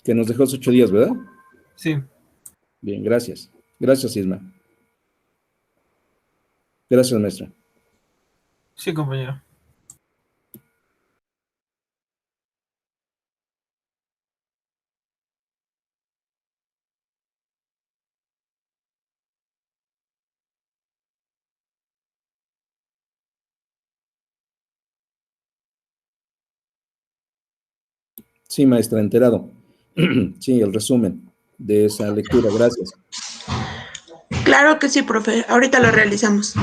Que nos dejó 8 días, ¿verdad? Sí, Bien, gracias. Gracias, Isma. Gracias, maestra. sí, compañero. Sí, maestra, enterado. Sí, el resumen de esa lectura, gracias. Claro que sí, profe. Ahorita lo realizamos.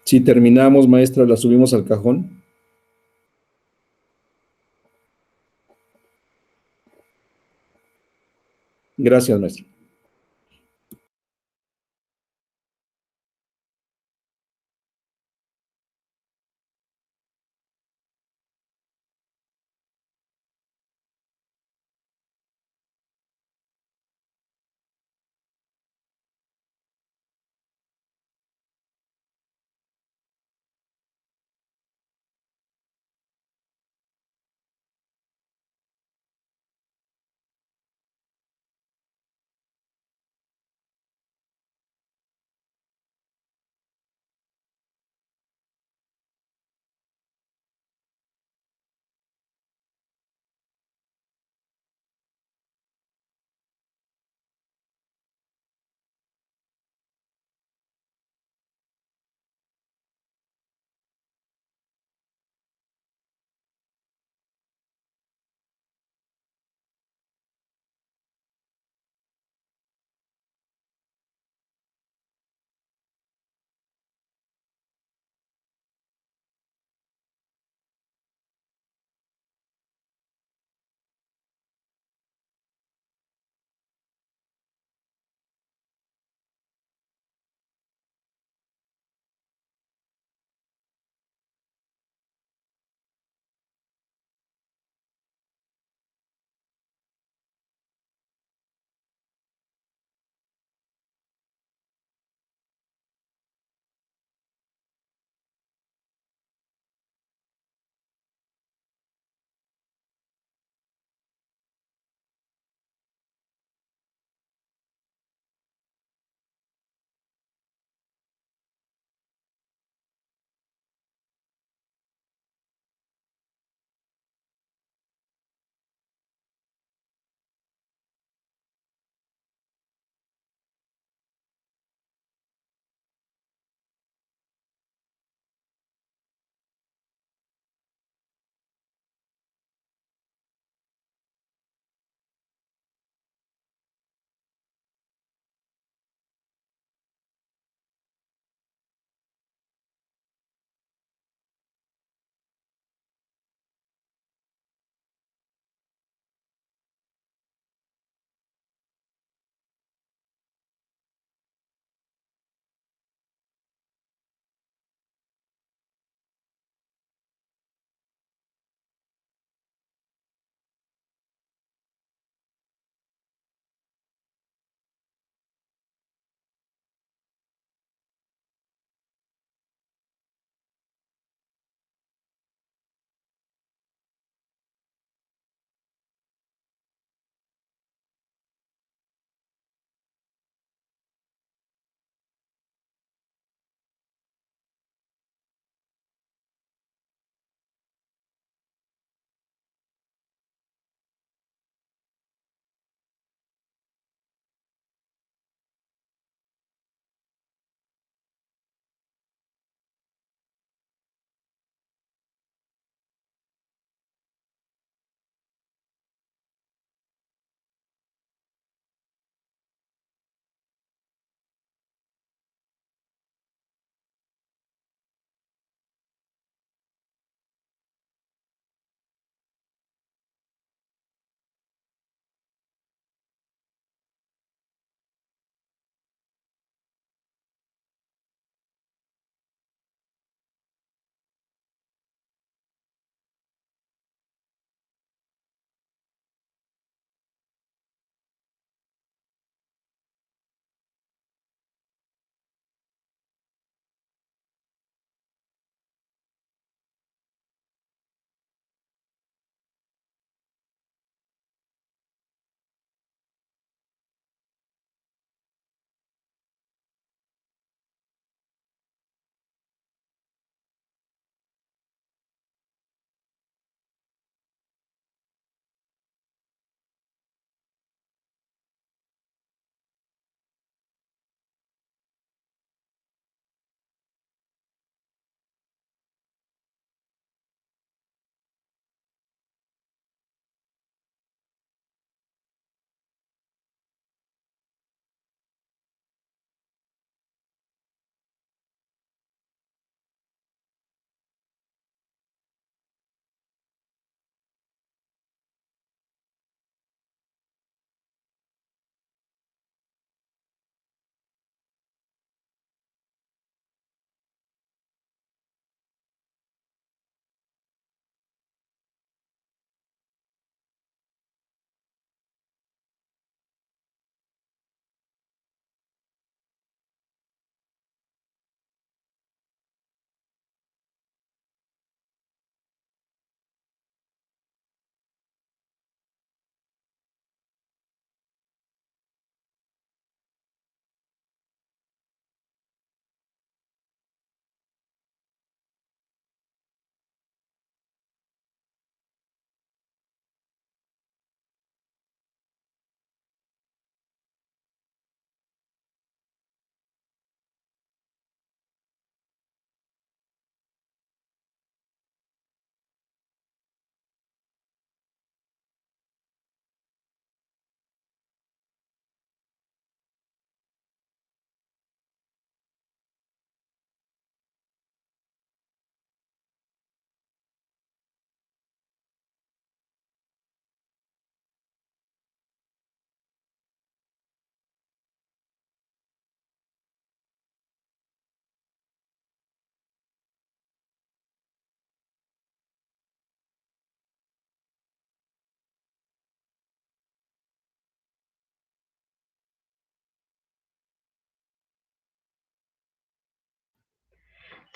Si terminamos, maestra, la subimos al cajón. Gracias, maestra.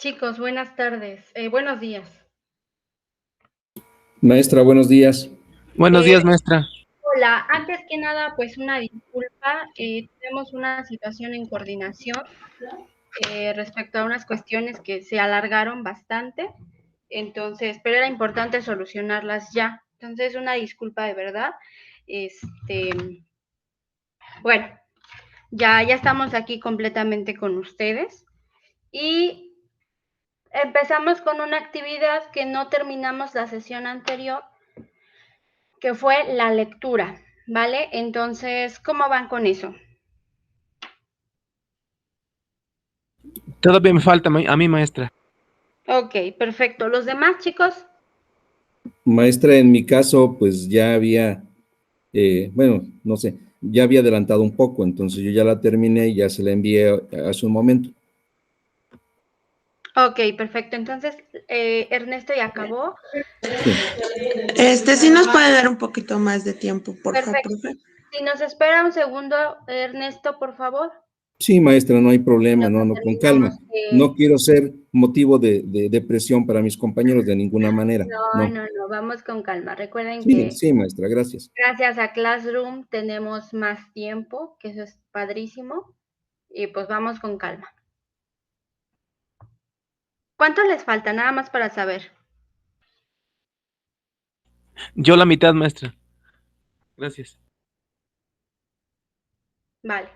Chicos, buenas tardes. Buenos días. Maestra, buenos días. Buenos días, maestra. Hola, antes que nada, pues una disculpa. Tenemos una situación en coordinación respecto a unas cuestiones que se alargaron bastante. Entonces, pero era importante solucionarlas ya. Entonces, una disculpa de verdad. Bueno, ya estamos aquí completamente con ustedes. Y empezamos con una actividad que no terminamos la sesión anterior, que fue la lectura, ¿vale? Entonces, ¿cómo van con eso? Todavía me falta a mí, maestra. Ok, perfecto. ¿Los demás, chicos? Maestra, en mi caso, pues ya había, bueno, no sé, ya había adelantado un poco, entonces yo ya la terminé y ya se la envié hace un momento. Ok, perfecto. Entonces, Ernesto ya acabó. Sí. Sí nos puede dar un poquito más de tiempo, por favor, Perfecto. profe. Si nos espera un segundo, Ernesto, por favor. Sí, maestra, no hay problema, Lo que no, con calma. terminamos. No quiero ser motivo de presión para mis compañeros de ninguna manera, no. No, vamos con calma. Recuerden Sí, que sí, maestra, gracias. gracias a Classroom tenemos más tiempo, que eso es padrísimo. Y pues vamos con calma. ¿Cuánto les falta? Nada más para saber. Yo la mitad, maestra. Gracias. Vale.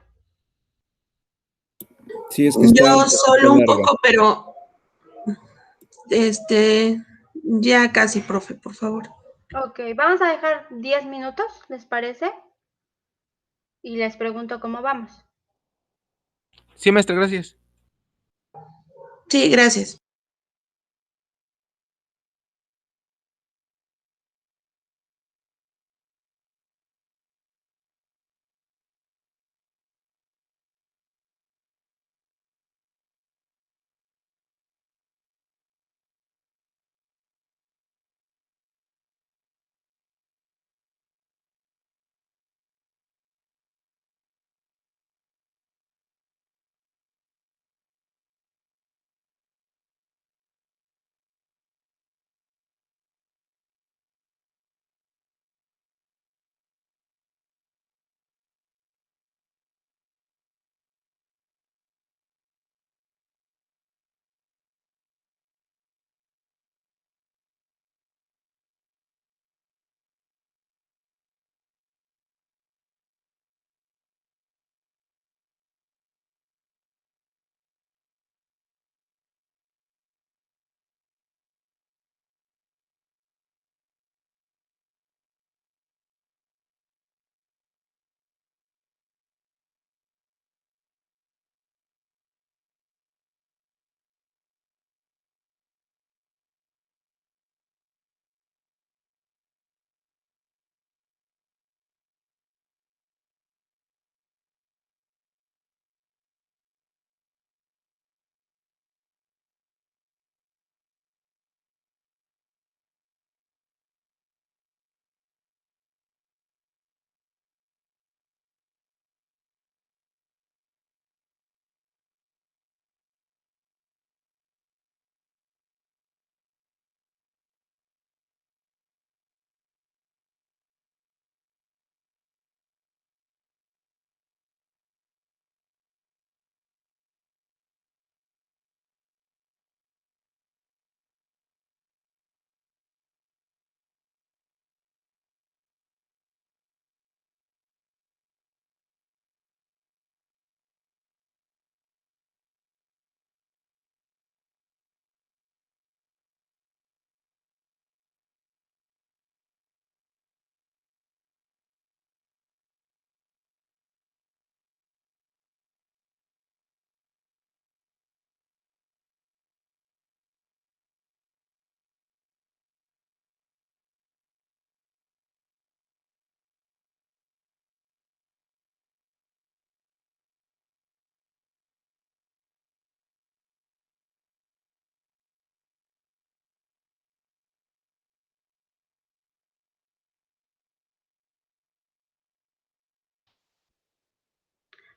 Sí, es que está Yo un solo poquito un larga. poco, pero ya casi, profe, por favor. Ok, vamos a dejar 10 minutos, ¿les parece? Y les pregunto cómo vamos. Sí, maestra, gracias. Sí, gracias.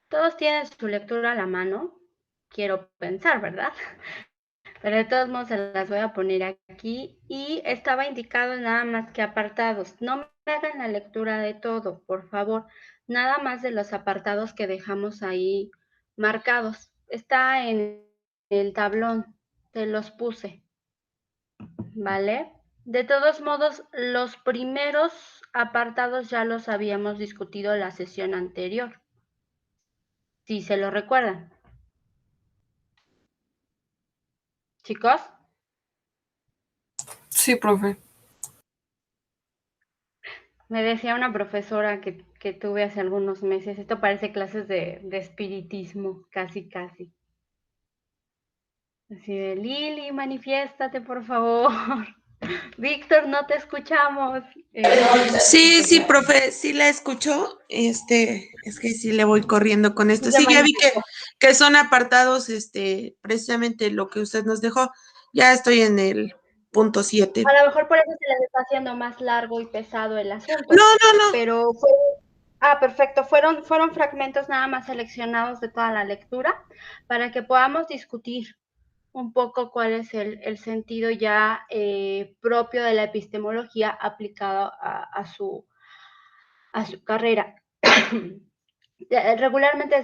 Todos tienen su lectura a la mano. Quiero pensar, ¿verdad? pero de todos modos se las voy a poner aquí y estaba indicado nada más que apartados. No me hagan la lectura de todo, por favor, nada más de los apartados que dejamos ahí marcados. Está en el tablón, te los puse, ¿vale? De todos modos, los primeros apartados ya los habíamos discutido en la sesión anterior, si se lo recuerdan. Chicos, Sí, profe. me decía una profesora que tuve hace algunos meses, esto parece clases de espiritismo, casi, casi. Así de, Lili, manifiéstate, por favor. Víctor, no te escuchamos. Sí, Pues sí, ya, profe, sí la escuchó. Es que sí le voy corriendo con esto. ya Sí, ya vi manifestó. que son apartados, precisamente lo que usted nos dejó. Ya estoy en el punto 7. A lo mejor por eso se les está haciendo más largo y pesado el No, asunto, no, no. pero fue... Ah, perfecto. Fueron fragmentos nada más seleccionados de toda la lectura para que podamos discutir un poco cuál es el sentido ya propio de la epistemología aplicado a su carrera. Regularmente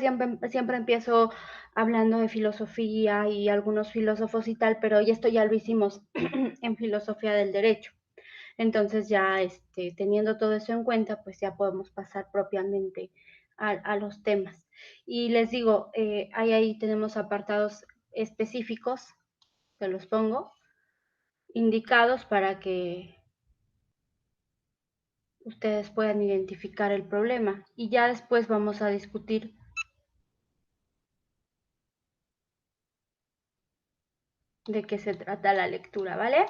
siempre empiezo hablando de filosofía y algunos filósofos y tal, pero esto ya lo hicimos en filosofía del derecho. Entonces ya teniendo todo eso en cuenta, pues ya podemos pasar propiamente a los temas. Y les digo, ahí tenemos apartados específicos, se los pongo, indicados para que ustedes puedan identificar el problema. Y ya después vamos a discutir de qué se trata la lectura, ¿vale?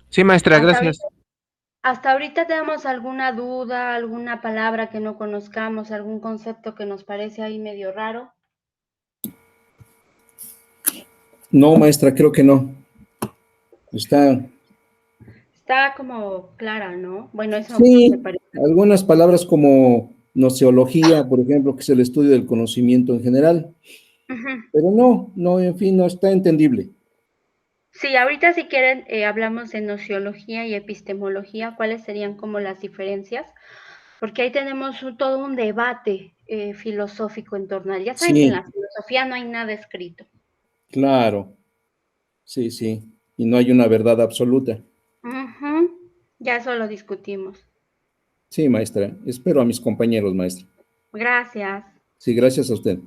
Sí, maestra, Hasta gracias. ahorita, hasta ahorita tenemos alguna duda, alguna palabra que no conozcamos, algún concepto que nos parece ahí medio raro. No, maestra, creo que no. Está, Está como clara, ¿no? Bueno, eso me sí, parece. algunas palabras como nociología, por ejemplo, que es el estudio del conocimiento en general, Ujú. pero no, en fin, no está entendible. Sí, ahorita si quieren hablamos de nociología y epistemología, cuáles serían como las diferencias, porque ahí tenemos todo un debate filosófico en torno a él. Ya saben que en la Sí, filosofía no hay nada escrito. claro, sí, y no hay una verdad absoluta. Ujú. Ya eso lo discutimos. Sí, maestra, espero a mis compañeros, maestra. Gracias. Sí, gracias a usted.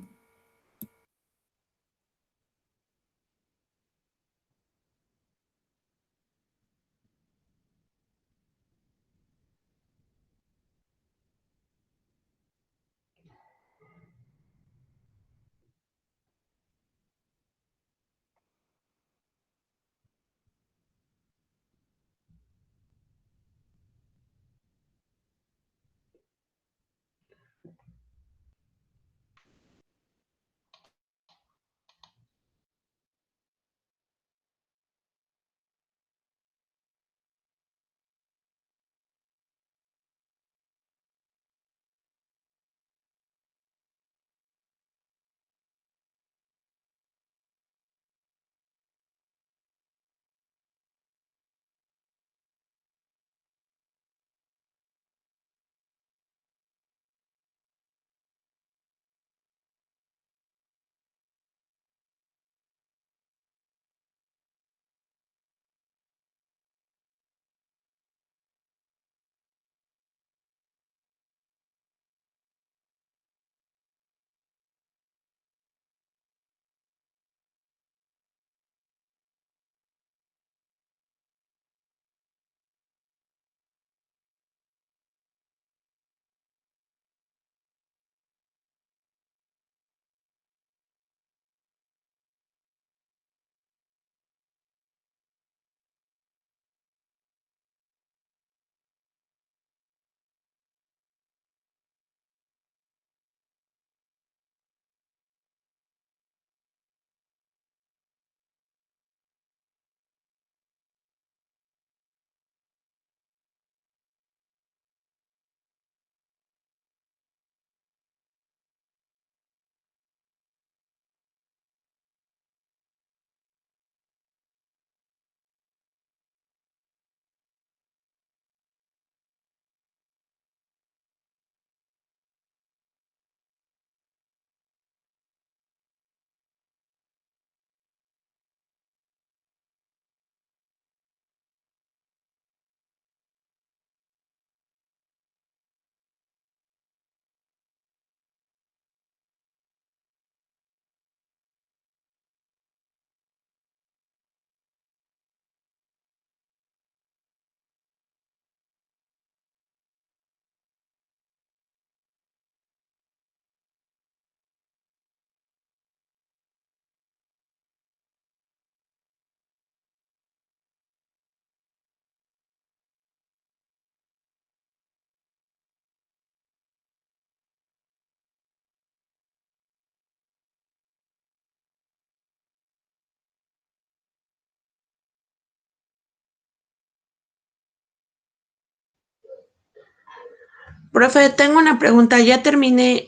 Profe, tengo una pregunta. Ya terminé,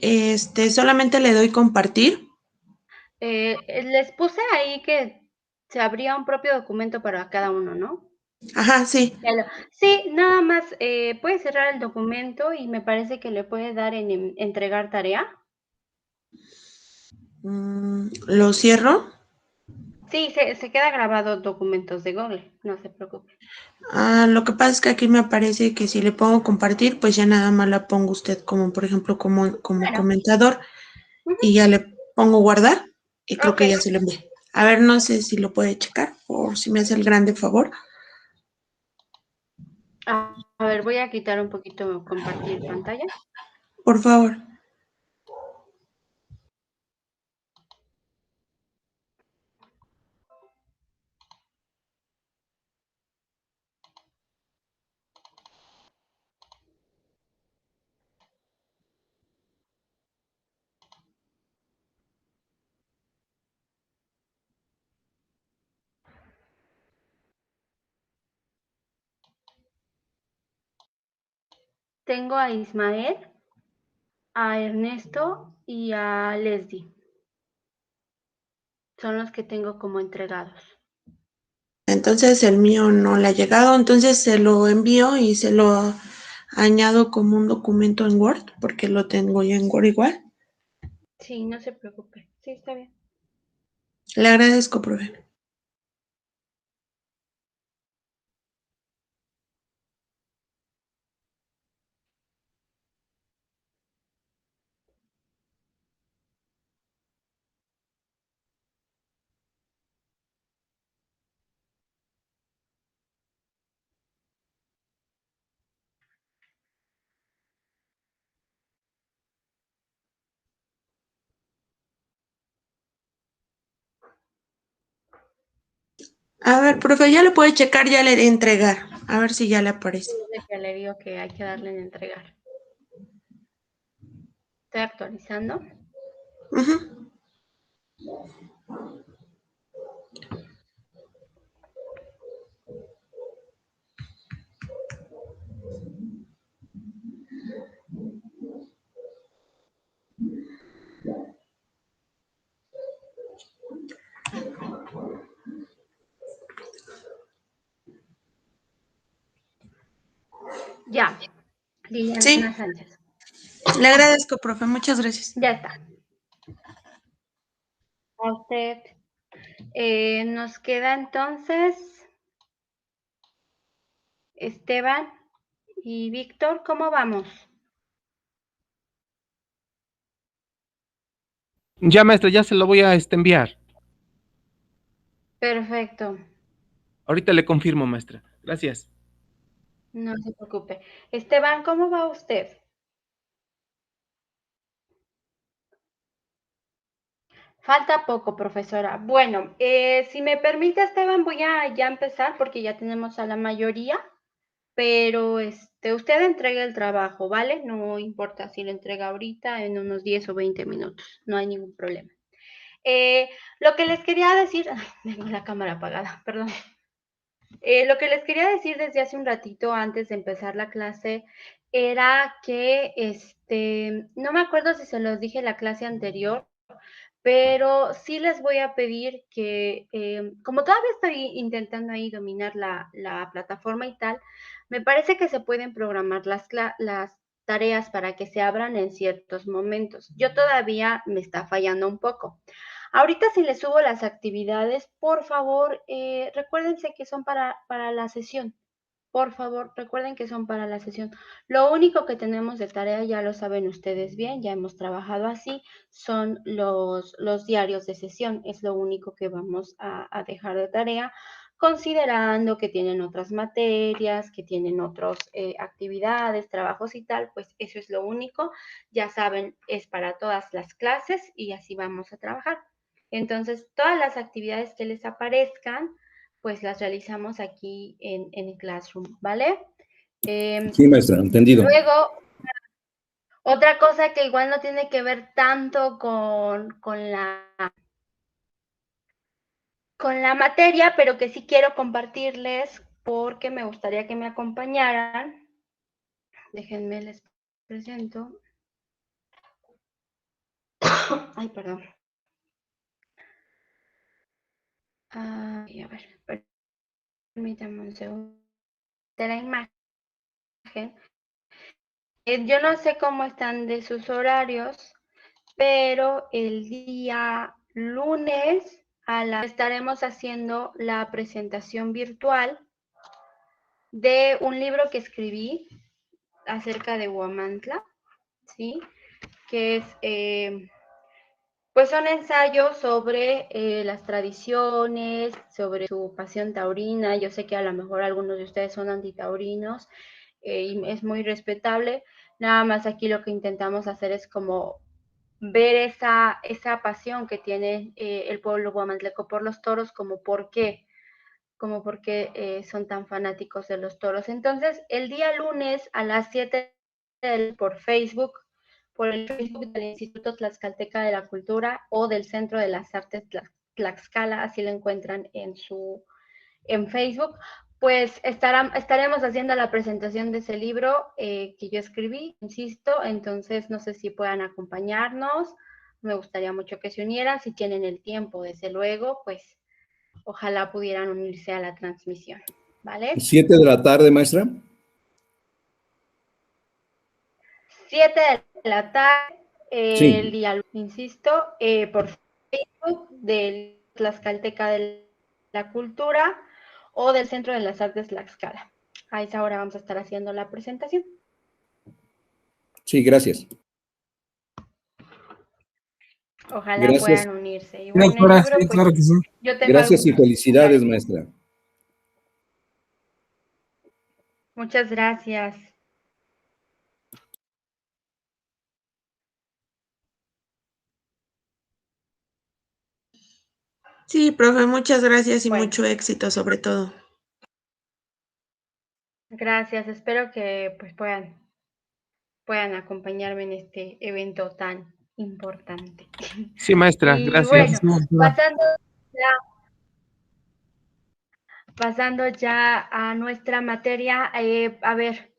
solamente le doy compartir. Les puse ahí que se abría un propio documento para cada uno, ¿no? Ajá, sí. Sí, nada más puede cerrar el documento y me parece que le puede dar en entregar tarea. ¿Lo cierro? Sí, se queda grabado documentos de Google, no se preocupe. Lo que pasa es que aquí me aparece que si le pongo compartir, pues ya nada más la pongo usted como, por ejemplo, como Bueno. comentador Ujú. y ya le pongo guardar y creo que Ok. ya se lo envié. A ver, no sé si lo puede checar por si me hace el grande favor. A ver, voy a quitar un poquito compartir pantalla. Por favor. Tengo a Ismael, a Ernesto y a Leslie. Son los que tengo como entregados. Entonces el mío no le ha llegado, entonces se lo envío y se lo añado como un documento en Word, porque lo tengo ya en Word igual. Sí, no se preocupe. Sí, está bien. Le agradezco, profe. A ver, profe, ya le puede checar, ya le de entregar. A ver si ya le aparece. Desde que le digo que hay que darle en entregar. Estoy actualizando. Ujú. Ya. Liliana Sí, Sánchez. le agradezco, profe. Muchas gracias. Ya está. A usted. Nos queda entonces Esteban y Víctor. ¿Cómo vamos? Ya, maestra, ya se lo voy a enviar. Perfecto. Ahorita le confirmo, maestra. Gracias. No se preocupe. Esteban, ¿cómo va usted? Falta poco, profesora. Bueno, si me permite, Esteban, voy a ya empezar porque ya tenemos a la mayoría, pero usted entrega el trabajo, ¿vale? No importa si lo entrega ahorita en unos 10 o 20 minutos, no hay ningún problema. Lo que les quería decir, ay, tengo la cámara apagada, perdón. Lo que les quería decir desde hace un ratito antes de empezar la clase era que, no me acuerdo si se los dije en la clase anterior, pero sí les voy a pedir que, como todavía estoy intentando ahí dominar la plataforma y tal, me parece que se pueden programar las tareas para que se abran en ciertos momentos. Yo todavía me está fallando un poco. Ahorita si les subo las actividades, por favor, recuérdense que son para la sesión. Por favor, recuerden que son para la sesión. Lo único que tenemos de tarea, ya lo saben ustedes bien, ya hemos trabajado así, son los diarios de sesión. Es lo único que vamos a dejar de tarea, considerando que tienen otras materias, que tienen otras actividades, trabajos y tal, pues eso es lo único. Ya saben, es para todas las clases y así vamos a trabajar. Entonces, todas las actividades que les aparezcan, pues las realizamos aquí en Classroom, ¿vale? Sí, maestra, entendido. Luego, otra cosa que igual no tiene que ver tanto con la materia, pero que sí quiero compartirles porque me gustaría que me acompañaran. Déjenme les presento. Ay, perdón. A ver, permítame un segundo. De la imagen. Yo no sé cómo están de sus horarios, pero el día lunes estaremos haciendo la presentación virtual de un libro que escribí acerca de Huamantla, ¿sí? Que es, pues son ensayos sobre las tradiciones, sobre su pasión taurina. Yo sé que a lo mejor algunos de ustedes son antitaurinos y es muy respetable. Nada más aquí lo que intentamos hacer es como ver esa pasión que tiene el pueblo guamantleco por los toros, como por qué son tan fanáticos de los toros. Entonces, el día lunes a las 7 por Facebook, por el Facebook del Instituto Tlaxcalteca de la Cultura o del Centro de las Artes Tlaxcala, así lo encuentran en Facebook, pues estaremos haciendo la presentación de ese libro que yo escribí, insisto. Entonces no sé si puedan acompañarnos, me gustaría mucho que se unieran, si tienen el tiempo, desde luego, pues ojalá pudieran unirse a la transmisión, ¿vale? 7 de la tarde, maestra. 7 de la tarde, Sí. el día, insisto, por Facebook del Tlaxcalteca de la Cultura o del Centro de las Artes Tlaxcala. A esa hora vamos a estar haciendo la presentación. Sí, gracias. Ojalá Gracias. puedan unirse. Y Sí, bueno, el doctora, libro, sí, pues, claro que sí. yo tengo Gracias y algunos. felicidades, maestra. Muchas gracias. Sí, profe, muchas gracias y Bueno. mucho éxito sobre todo. Gracias, espero que pues puedan acompañarme en este evento tan importante. Sí, maestra, Y gracias. bueno, pasando ya a nuestra materia, a ver,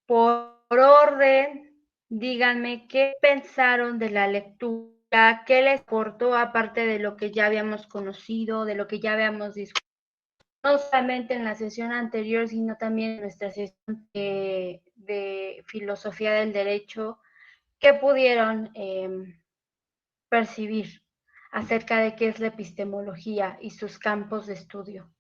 por orden, díganme qué pensaron de la lectura, qué les aportó aparte de lo que ya habíamos conocido, de lo que ya habíamos discutido, no solamente en la sesión anterior, sino también en nuestra sesión de filosofía del derecho. ¿Qué pudieron percibir acerca de qué es la epistemología y sus campos de estudio?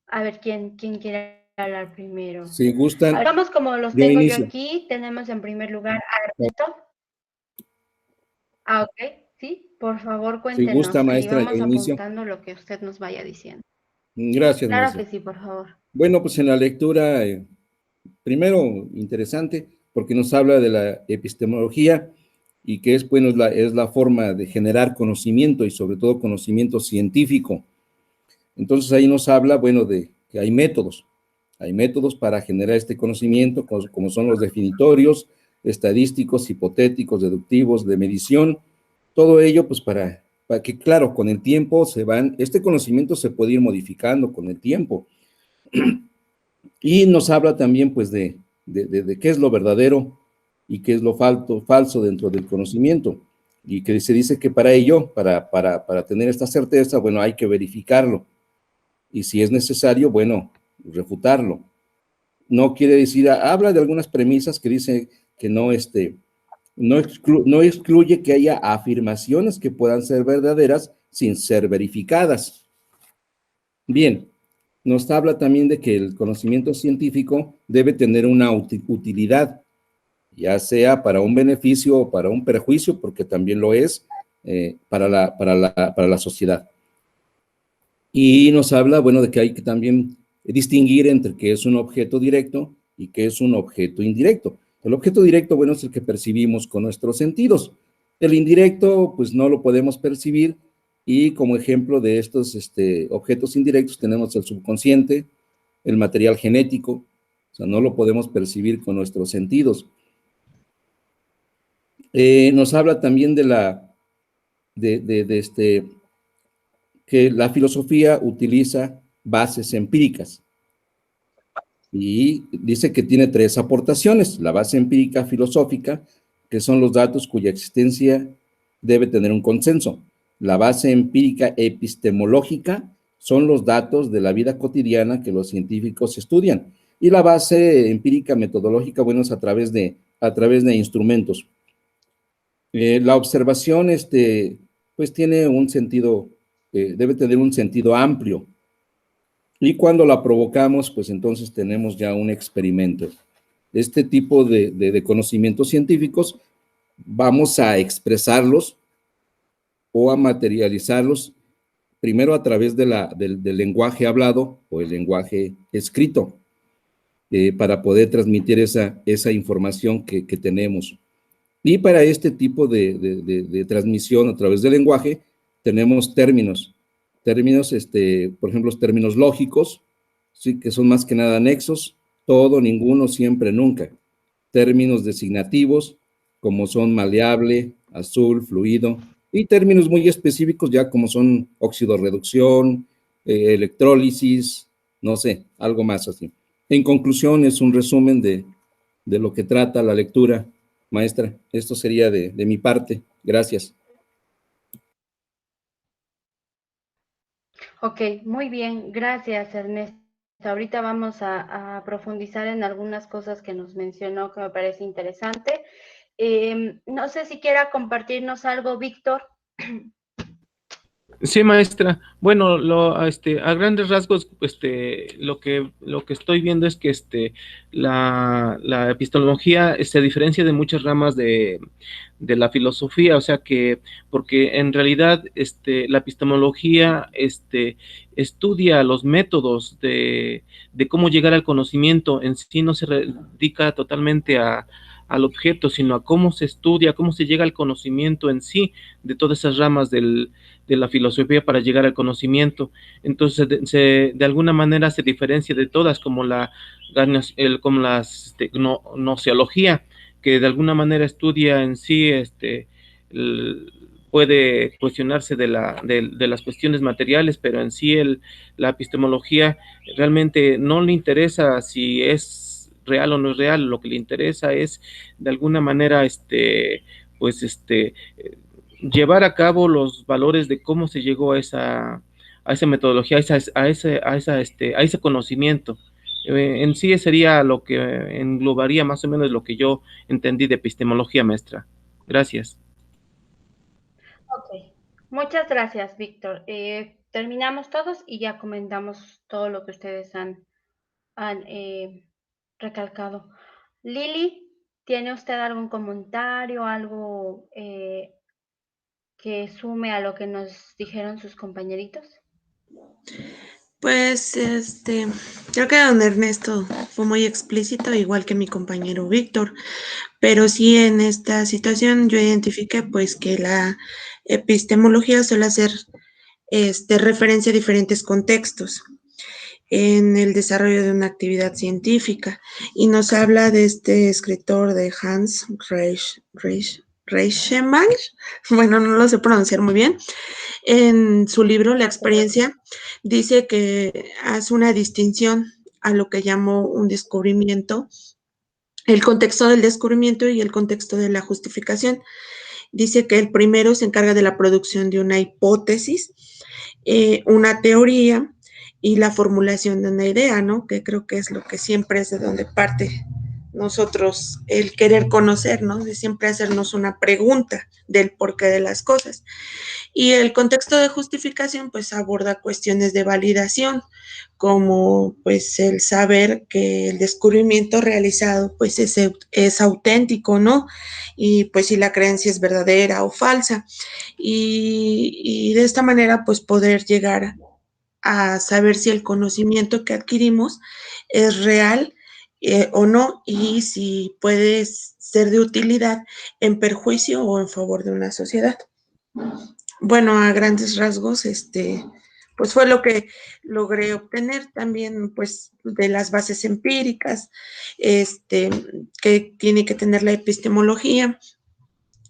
A ver, ¿quién quiere hablar primero? Si gustan, Vamos como los yo tengo yo inicio. aquí. Tenemos en primer lugar a Ernesto. Ok, sí, por favor Si gusta, cuéntenos y maestra, yo vamos inicio. apuntando lo que usted nos vaya diciendo. Gracias, Claro maestra. que sí, por favor. Bueno, pues en la lectura, primero, interesante, porque nos habla de la epistemología y que es, bueno, es la forma de generar conocimiento y sobre todo conocimiento científico. Entonces ahí nos habla, bueno, de que hay métodos para generar este conocimiento, como son los definitorios, estadísticos, hipotéticos, deductivos, de medición, todo ello pues para que, claro, con el tiempo este conocimiento se puede ir modificando con el tiempo. Y nos habla también pues de qué es lo verdadero y qué es lo falso dentro del conocimiento. Y que se dice que para ello, para tener esta certeza, bueno, hay que verificarlo. Y si es necesario, bueno, refutarlo. No quiere decir, habla de algunas premisas que dice que no excluye que haya afirmaciones que puedan ser verdaderas sin ser verificadas. Bien, nos habla también de que el conocimiento científico debe tener una utilidad, ya sea para un beneficio o para un perjuicio, porque también lo es para la sociedad. Y nos habla, bueno, de que hay que también distinguir entre qué es un objeto directo y qué es un objeto indirecto. El objeto directo, bueno, es el que percibimos con nuestros sentidos. El indirecto, pues no lo podemos percibir, y como ejemplo de estos objetos indirectos tenemos el subconsciente, el material genético, o sea, no lo podemos percibir con nuestros sentidos. Nos habla también que la filosofía utiliza bases empíricas. y dice que tiene 3 aportaciones: la base empírica filosófica, que son los datos cuya existencia debe tener un consenso; la base empírica epistemológica, son los datos de la vida cotidiana que los científicos estudian; y la base empírica metodológica, bueno, es a través de instrumentos. La observación, pues tiene un sentido, debe tener un sentido amplio, y cuando la provocamos, pues entonces tenemos ya un experimento. Este tipo de conocimientos científicos vamos a expresarlos o a materializarlos primero a través del lenguaje hablado o el lenguaje escrito, para poder transmitir esa información que tenemos. Y para este tipo de transmisión a través del lenguaje tenemos términos, por ejemplo, los términos lógicos, ¿sí?, que son más que nada nexos: todo, ninguno, siempre, nunca. Términos designativos, como son maleable, azul, fluido, y términos muy específicos ya como son oxidorreducción, electrólisis, no sé, algo más así. En conclusión, es un resumen de lo que trata la lectura, maestra. Esto sería de mi parte. Gracias. Ok, muy bien, gracias Ernesto. Ahorita vamos a profundizar en algunas cosas que nos mencionó que me parece interesante. No sé si quiera compartirnos algo, Víctor. Sí, maestra. Bueno, a grandes rasgos, lo que estoy viendo es que la epistemología se diferencia de muchas ramas de la filosofía, o sea que, porque en realidad, la epistemología, estudia los métodos de cómo llegar al conocimiento. En sí no se dedica totalmente al objeto, sino a cómo se estudia, cómo se llega al conocimiento en sí, de todas esas ramas de la filosofía para llegar al conocimiento. Entonces, de alguna manera se diferencia de todas, como la gnoseología, que de alguna manera estudia en sí, puede cuestionarse de las cuestiones materiales, pero en sí la epistemología realmente no le interesa si es real o no es real. Lo que le interesa es, de alguna manera, pues, llevar a cabo los valores de cómo se llegó a esa metodología, a ese conocimiento. En sí sería lo que englobaría más o menos lo que yo entendí de epistemología, maestra. Gracias. Ok, muchas gracias, Víctor. Terminamos todos y ya comentamos todo lo que ustedes han recalcado. Lili, ¿tiene usted algún comentario, algo que sume a lo que nos dijeron sus compañeritos? Pues, creo que don Ernesto fue muy explícito, igual que mi compañero Víctor, pero sí en esta situación yo identifiqué pues que la epistemología suele hacer referencia a diferentes contextos en el desarrollo de una actividad científica, y nos habla de este escritor de Hans Reichmann, bueno, no lo sé pronunciar muy bien. En su libro La experiencia dice que hace una distinción a lo que llamó un descubrimiento, el contexto del descubrimiento y el contexto de la justificación. Dice que el primero se encarga de la producción de una hipótesis, una teoría y la formulación de una idea, ¿no? Que creo que es lo que siempre es de donde parte nosotros el querer conocer, ¿no? De siempre hacernos una pregunta del porqué de las cosas. Y el contexto de justificación pues aborda cuestiones de validación, como pues el saber que el descubrimiento realizado pues es auténtico, ¿no? Y pues si la creencia es verdadera o falsa. Y de esta manera pues poder llegar a saber si el conocimiento que adquirimos es real o no, y si puede ser de utilidad en perjuicio o en favor de una sociedad. Bueno, a grandes rasgos, pues fue lo que logré obtener también, pues, de las bases empíricas, que tiene que tener la epistemología,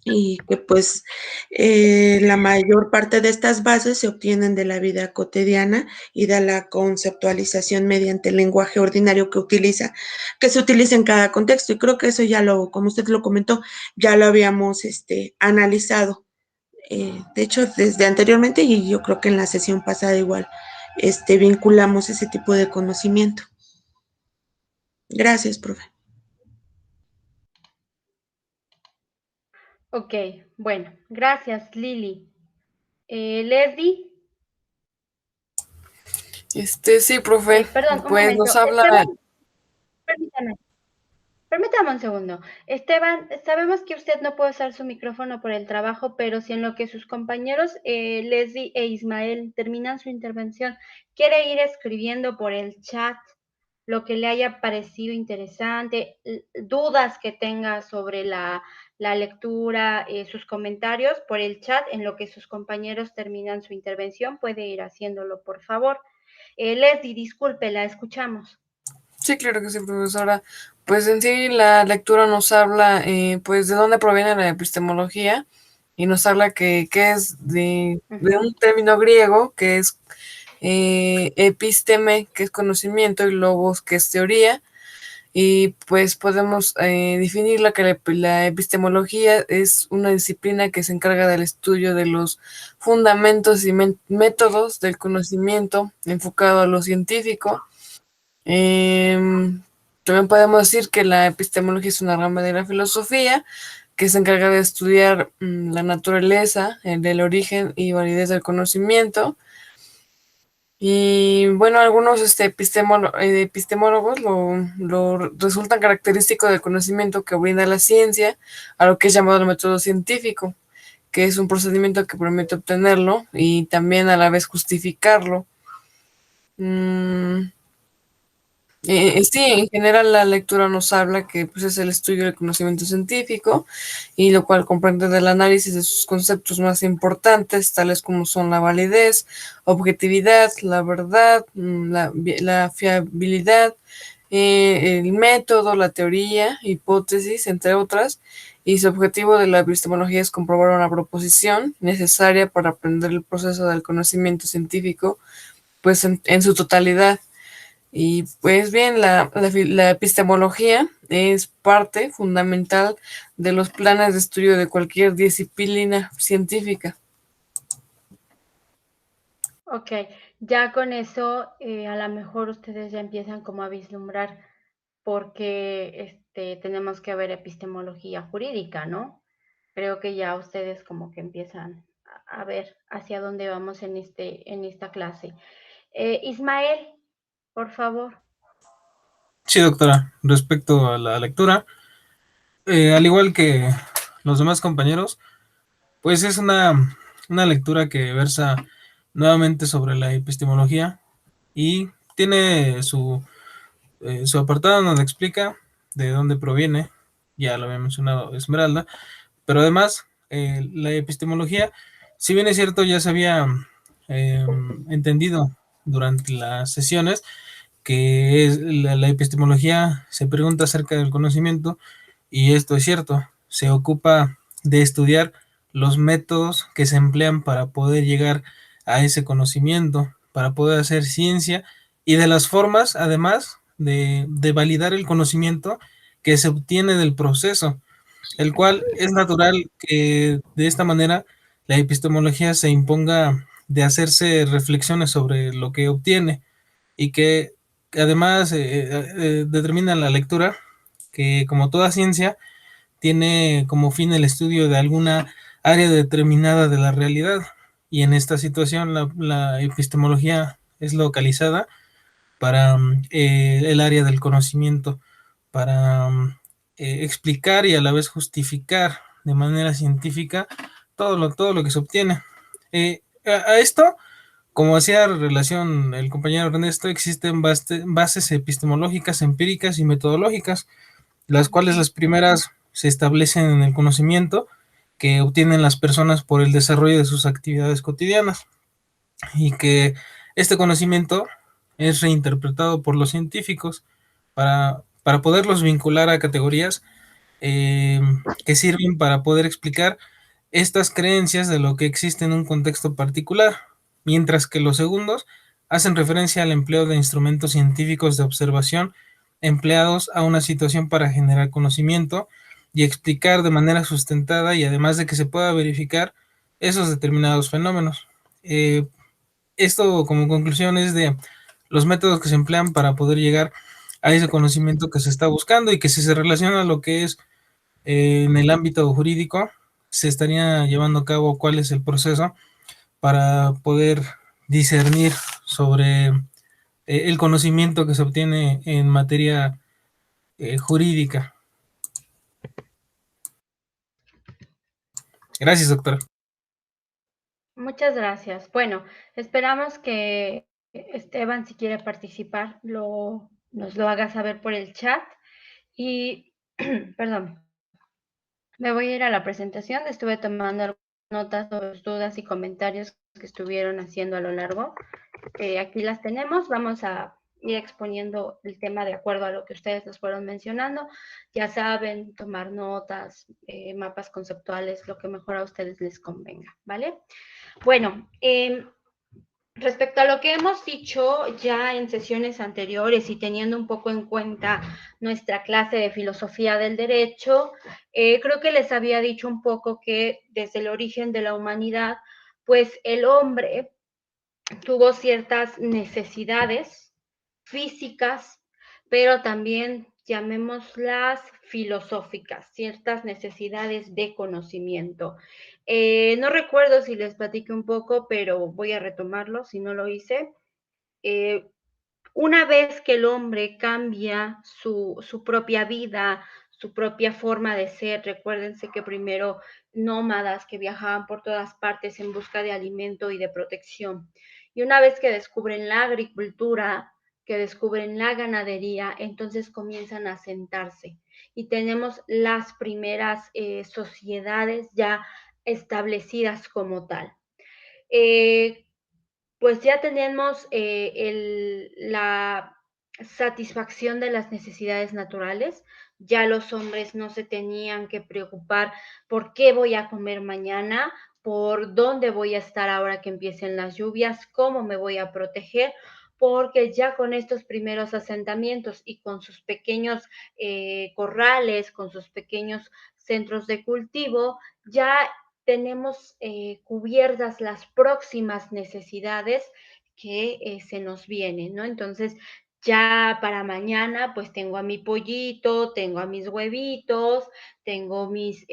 y que pues la mayor parte de estas bases se obtienen de la vida cotidiana y de la conceptualización mediante el lenguaje ordinario que se utiliza en cada contexto. Y creo que eso ya como usted lo comentó, ya lo habíamos analizado. De hecho, desde anteriormente, y yo creo que en la sesión pasada igual, vinculamos ese tipo de conocimiento. Gracias, profe. Ok, bueno, gracias, Lili. Leslie, Sí, profe, perdón, un pues momento. nos habla. Esteban, permítame un segundo. Esteban, sabemos que usted no puede usar su micrófono por el trabajo, pero si en lo que sus compañeros Leslie e Ismael terminan su intervención, quiere ir escribiendo por el chat lo que le haya parecido interesante, dudas que tenga sobre la lectura, sus comentarios por el chat, en lo que sus compañeros terminan su intervención, puede ir haciéndolo, por favor. Leslie, disculpe, la escuchamos. Sí, claro que sí, profesora. Pues en sí la lectura nos habla, pues, de dónde proviene la epistemología y nos habla que es de un término griego que es episteme, que es conocimiento, y logos, que es teoría. Y pues podemos definirla que la epistemología es una disciplina que se encarga del estudio de los fundamentos y métodos del conocimiento enfocado a lo científico. También podemos decir que la epistemología es una rama de la filosofía que se encarga de estudiar la naturaleza, del origen y validez del conocimiento. Y bueno, algunos epistemólogos lo resultan característico del conocimiento que brinda la ciencia, a lo que es llamado el método científico, que es un procedimiento que permite obtenerlo y también a la vez justificarlo. Sí, en general la lectura nos habla que pues, es el estudio del conocimiento científico, y lo cual comprende del análisis de sus conceptos más importantes, tales como son la validez, objetividad, la verdad, la fiabilidad, el método, la teoría, hipótesis, entre otras. Y su objetivo de la epistemología es comprobar una proposición necesaria para aprender el proceso del conocimiento científico, pues en su totalidad. Y pues bien, la epistemología es parte fundamental de los planes de estudio de cualquier disciplina científica. Ok, ya con eso a lo mejor ustedes ya empiezan como a vislumbrar porque tenemos que ver epistemología jurídica, ¿no? Creo que ya ustedes como que empiezan a ver hacia dónde vamos en esta clase. Ismael, por favor. Sí, doctora. Respecto a la lectura, al igual que los demás compañeros, pues es una lectura que versa nuevamente sobre la epistemología y tiene su apartado donde explica de dónde proviene, ya lo había mencionado Esmeralda, pero además la epistemología, si bien es cierto, ya se había entendido durante las sesiones, que es la epistemología se pregunta acerca del conocimiento, y esto es cierto, se ocupa de estudiar los métodos que se emplean para poder llegar a ese conocimiento, para poder hacer ciencia, y de las formas, además, de validar el conocimiento que se obtiene del proceso, el cual es natural que de esta manera la epistemología se imponga de hacerse reflexiones sobre lo que obtiene, y que además determina la lectura que, como toda ciencia, tiene como fin el estudio de alguna área determinada de la realidad, y en esta situación la epistemología es localizada para el área del conocimiento, para explicar y a la vez justificar de manera científica todo lo que se obtiene. A esto, como hacía relación el compañero Ernesto, existen bases epistemológicas, empíricas y metodológicas, las cuales las primeras se establecen en el conocimiento que obtienen las personas por el desarrollo de sus actividades cotidianas, y que este conocimiento es reinterpretado por los científicos para poderlos vincular a categorías que sirven para poder explicar estas creencias de lo que existe en un contexto particular, mientras que los segundos hacen referencia al empleo de instrumentos científicos de observación empleados a una situación para generar conocimiento y explicar de manera sustentada, y además de que se pueda verificar esos determinados fenómenos. Esto como conclusión es de los métodos que se emplean para poder llegar a ese conocimiento que se está buscando, y que si se relaciona a lo que es en el ámbito jurídico, se estaría llevando a cabo cuál es el proceso para poder discernir sobre el conocimiento que se obtiene en materia jurídica. Gracias, doctora. Muchas gracias. Bueno, esperamos que Esteban, si quiere participar, nos lo haga saber por el chat. Y, perdón, me voy a ir a la presentación. Estuve tomando algunas notas sobre las dudas y comentarios que estuvieron haciendo a lo largo. Aquí las tenemos. Vamos a ir exponiendo el tema de acuerdo a lo que ustedes nos fueron mencionando. Ya saben, tomar notas, mapas conceptuales, lo que mejor a ustedes les convenga, ¿vale? Bueno, respecto a lo que hemos dicho ya en sesiones anteriores y teniendo un poco en cuenta nuestra clase de filosofía del derecho, creo que les había dicho un poco que desde el origen de la humanidad, pues el hombre tuvo ciertas necesidades físicas, pero también llamémoslas filosóficas, ciertas necesidades de conocimiento. No recuerdo si les platiqué un poco, pero voy a retomarlo si no lo hice. Una vez que el hombre cambia su propia vida, su propia forma de ser, recuérdense que primero nómadas que viajaban por todas partes en busca de alimento y de protección. Y una vez que descubren la agricultura, que descubren la ganadería, entonces comienzan a asentarse. Y tenemos las primeras sociedades ya establecidas como tal. Pues ya tenemos la satisfacción de las necesidades naturales. Ya los hombres no se tenían que preocupar por qué voy a comer mañana, por dónde voy a estar ahora que empiecen las lluvias, cómo me voy a proteger, porque ya con estos primeros asentamientos y con sus pequeños corrales, con sus pequeños centros de cultivo, ya tenemos cubiertas las próximas necesidades que se nos vienen, ¿no? Entonces, ya para mañana, pues tengo a mi pollito, tengo a mis huevitos, tengo mis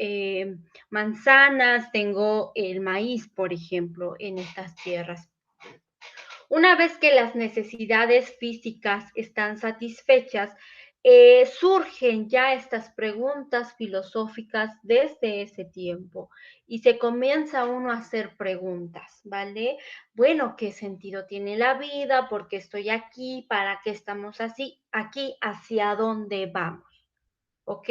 manzanas, tengo el maíz, por ejemplo, en estas tierras. Una vez que las necesidades físicas están satisfechas, surgen ya estas preguntas filosóficas desde ese tiempo y se comienza uno a hacer preguntas, ¿vale? Bueno, ¿qué sentido tiene la vida? ¿Por qué estoy aquí? ¿Para qué estamos así? Aquí, ¿hacia dónde vamos? ¿Ok?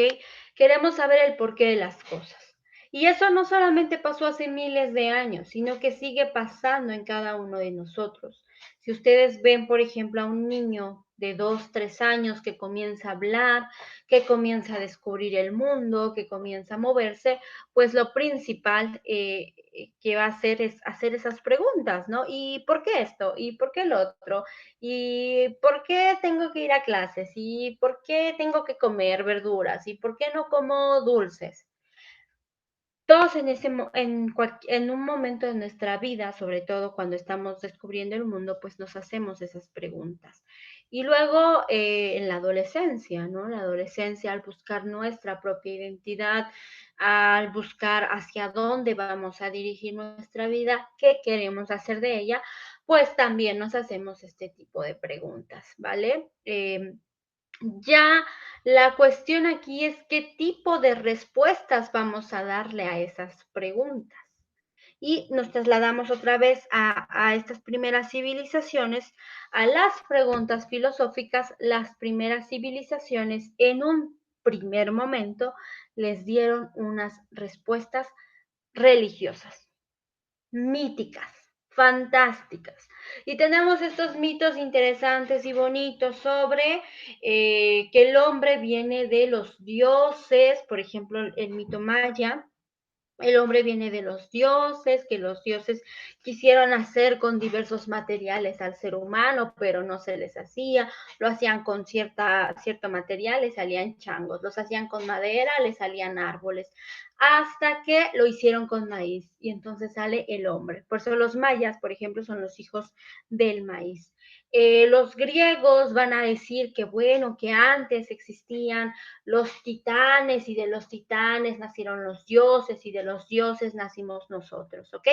Queremos saber el porqué de las cosas. Y eso no solamente pasó hace miles de años, sino que sigue pasando en cada uno de nosotros. Si ustedes ven, por ejemplo, a un niño de 2, 3 años que comienza a hablar, que comienza a descubrir el mundo, que comienza a moverse, pues lo principal que va a hacer es hacer esas preguntas, ¿no? ¿Y por qué esto? ¿Y por qué lo otro? ¿Y por qué tengo que ir a clases? ¿Y por qué tengo que comer verduras? ¿Y por qué no como dulces? Todos en un momento de nuestra vida, sobre todo cuando estamos descubriendo el mundo, pues nos hacemos esas preguntas. Y luego en la adolescencia, ¿no? La adolescencia, al buscar nuestra propia identidad, al buscar hacia dónde vamos a dirigir nuestra vida, qué queremos hacer de ella, pues también nos hacemos este tipo de preguntas, ¿vale? Ya la cuestión aquí es qué tipo de respuestas vamos a darle a esas preguntas. Y nos trasladamos otra vez a estas primeras civilizaciones, a las preguntas filosóficas. Las primeras civilizaciones en un primer momento les dieron unas respuestas religiosas, míticas, fantásticas. Y tenemos estos mitos interesantes y bonitos sobre que el hombre viene de los dioses, por ejemplo, el mito maya. El hombre viene de los dioses, que los dioses quisieron hacer con diversos materiales al ser humano, pero no se les hacía. Lo hacían con cierto material, les salían changos. Los hacían con madera, les salían árboles. Hasta que lo hicieron con maíz y entonces sale el hombre. Por eso los mayas, por ejemplo, son los hijos del maíz. Los griegos van a decir que, bueno, que antes existían los titanes y de los titanes nacieron los dioses y de los dioses nacimos nosotros, ¿ok?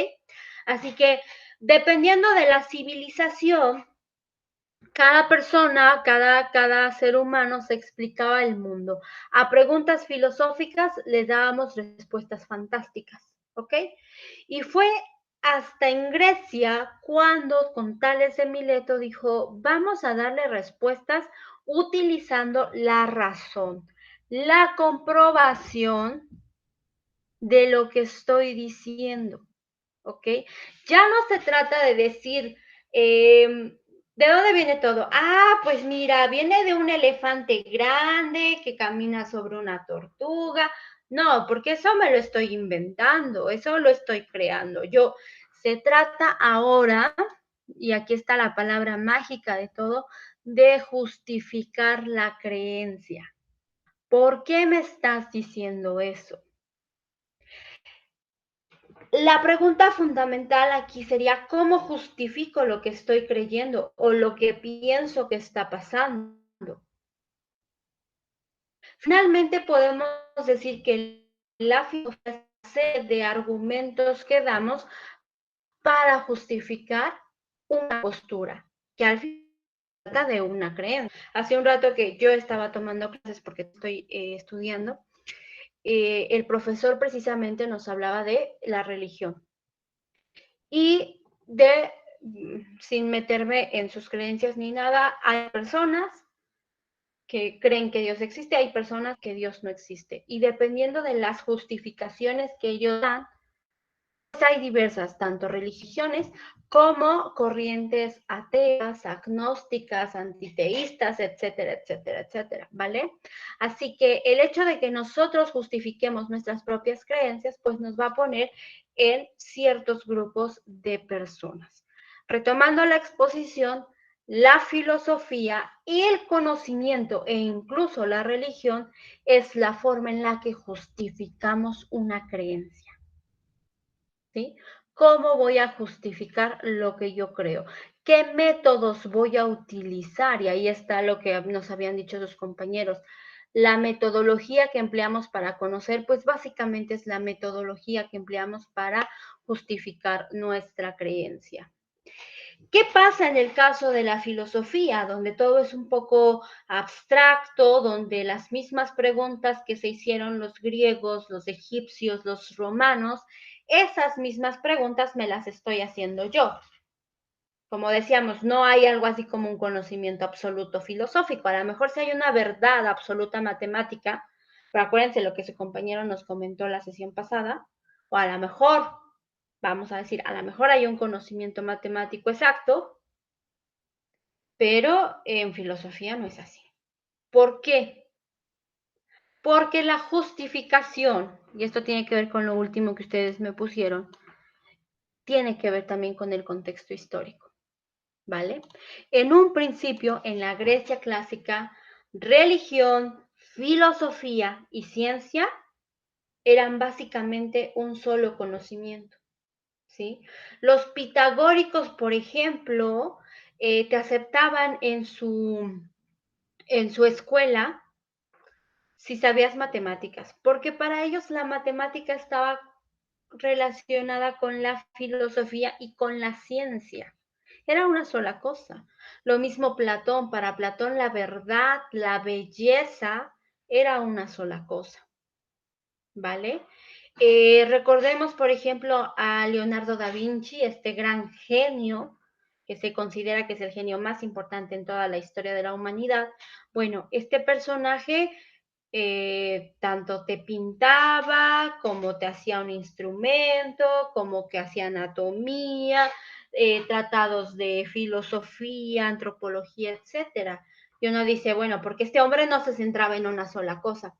Así que dependiendo de la civilización, cada persona, cada ser humano se explicaba el mundo. A preguntas filosóficas les dábamos respuestas fantásticas, ¿ok? Y fue hasta en Grecia cuando con Tales de Mileto dijo, vamos a darle respuestas utilizando la razón, la comprobación de lo que estoy diciendo, ¿ok? Ya no se trata de decir, ¿de dónde viene todo? Ah, pues mira, viene de un elefante grande que camina sobre una tortuga. No, porque eso me lo estoy inventando, eso lo estoy creando. Se trata ahora, y aquí está la palabra mágica de todo, de justificar la creencia. ¿Por qué me estás diciendo eso? La pregunta fundamental aquí sería, ¿cómo justifico lo que estoy creyendo o lo que pienso que está pasando? Finalmente podemos decir que la filosofía es de argumentos que damos para justificar una postura, que al fin trata de una creencia. Hace un rato que yo estaba tomando clases porque estoy estudiando, el profesor precisamente nos hablaba de la religión. Y sin meterme en sus creencias ni nada, hay personas que creen que Dios existe, hay personas que Dios no existe. Y dependiendo de las justificaciones que ellos dan, pues hay diversas, tanto religiones como corrientes ateas, agnósticas, antiteístas, etcétera, etcétera, etcétera, ¿vale? Así que el hecho de que nosotros justifiquemos nuestras propias creencias, pues nos va a poner en ciertos grupos de personas. Retomando la exposición, la filosofía y el conocimiento e incluso la religión es la forma en la que justificamos una creencia. ¿Sí? ¿Cómo voy a justificar lo que yo creo? ¿Qué métodos voy a utilizar? Y ahí está lo que nos habían dicho sus compañeros. La metodología que empleamos para conocer, pues básicamente es la metodología que empleamos para justificar nuestra creencia. ¿Qué pasa en el caso de la filosofía, donde todo es un poco abstracto, donde las mismas preguntas que se hicieron los griegos, los egipcios, los romanos, esas mismas preguntas me las estoy haciendo yo? Como decíamos, no hay algo así como un conocimiento absoluto filosófico. A lo mejor sí hay una verdad absoluta matemática, pero acuérdense lo que su compañero nos comentó la sesión pasada, o a lo mejor, vamos a decir, a lo mejor hay un conocimiento matemático exacto, pero en filosofía no es así. ¿Por qué? Porque la justificación, y esto tiene que ver con lo último que ustedes me pusieron, tiene que ver también con el contexto histórico, ¿vale? En un principio, en la Grecia clásica, religión, filosofía y ciencia eran básicamente un solo conocimiento, ¿sí? Los pitagóricos, por ejemplo, te aceptaban en su escuela si sabías matemáticas, porque para ellos la matemática estaba relacionada con la filosofía y con la ciencia. Era una sola cosa. Lo mismo Platón, para Platón la verdad, la belleza era una sola cosa, ¿vale? Recordemos, por ejemplo, a Leonardo da Vinci, este gran genio, que se considera que es el genio más importante en toda la historia de la humanidad. Bueno, este personaje tanto te pintaba, como te hacía un instrumento, como que hacía anatomía, tratados de filosofía, antropología, etcétera. Y uno dice, bueno, porque este hombre no se centraba en una sola cosa.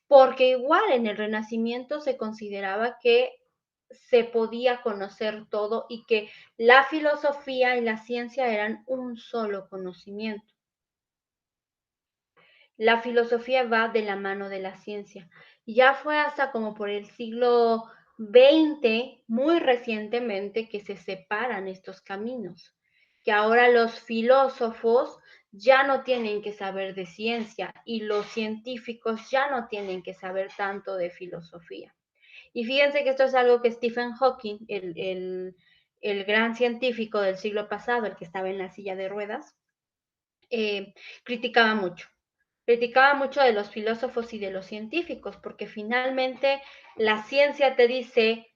Porque igual en el Renacimiento se consideraba que se podía conocer todo y que la filosofía y la ciencia eran un solo conocimiento. La filosofía va de la mano de la ciencia. Ya fue hasta como por el siglo XX, muy recientemente, que se separan estos caminos, que ahora los filósofos ya no tienen que saber de ciencia y los científicos ya no tienen que saber tanto de filosofía. Y fíjense que esto es algo que Stephen Hawking, el gran científico del siglo pasado, el que estaba en la silla de ruedas, criticaba mucho. Criticaba mucho de los filósofos y de los científicos, porque finalmente la ciencia te dice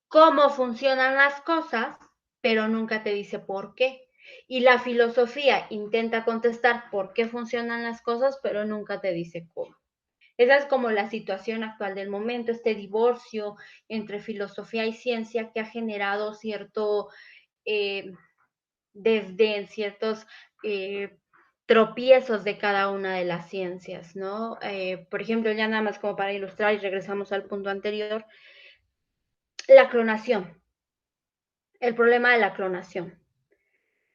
cómo funcionan las cosas, pero nunca te dice por qué. Y la filosofía intenta contestar por qué funcionan las cosas, pero nunca te dice cómo. Esa es como la situación actual del momento, este divorcio entre filosofía y ciencia que ha generado cierto desdén, ciertos tropiezos de cada una de las ciencias, ¿no? Por ejemplo, ya nada más como para ilustrar y regresamos al punto anterior, la clonación, el problema de la clonación.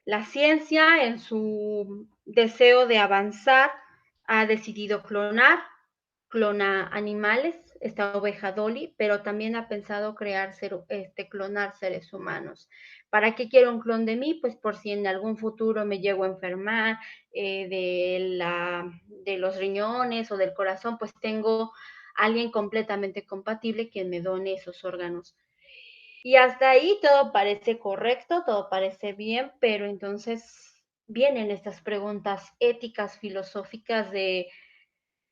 La ciencia, en su deseo de avanzar, ha decidido clona animales, esta oveja Dolly, pero también ha pensado clonar seres humanos. ¿Para qué quiero un clon de mí? Pues por si en algún futuro me llego a enfermar de los riñones o del corazón, pues tengo alguien completamente compatible quien me done esos órganos. Y hasta ahí todo parece correcto, todo parece bien, pero entonces vienen estas preguntas éticas, filosóficas de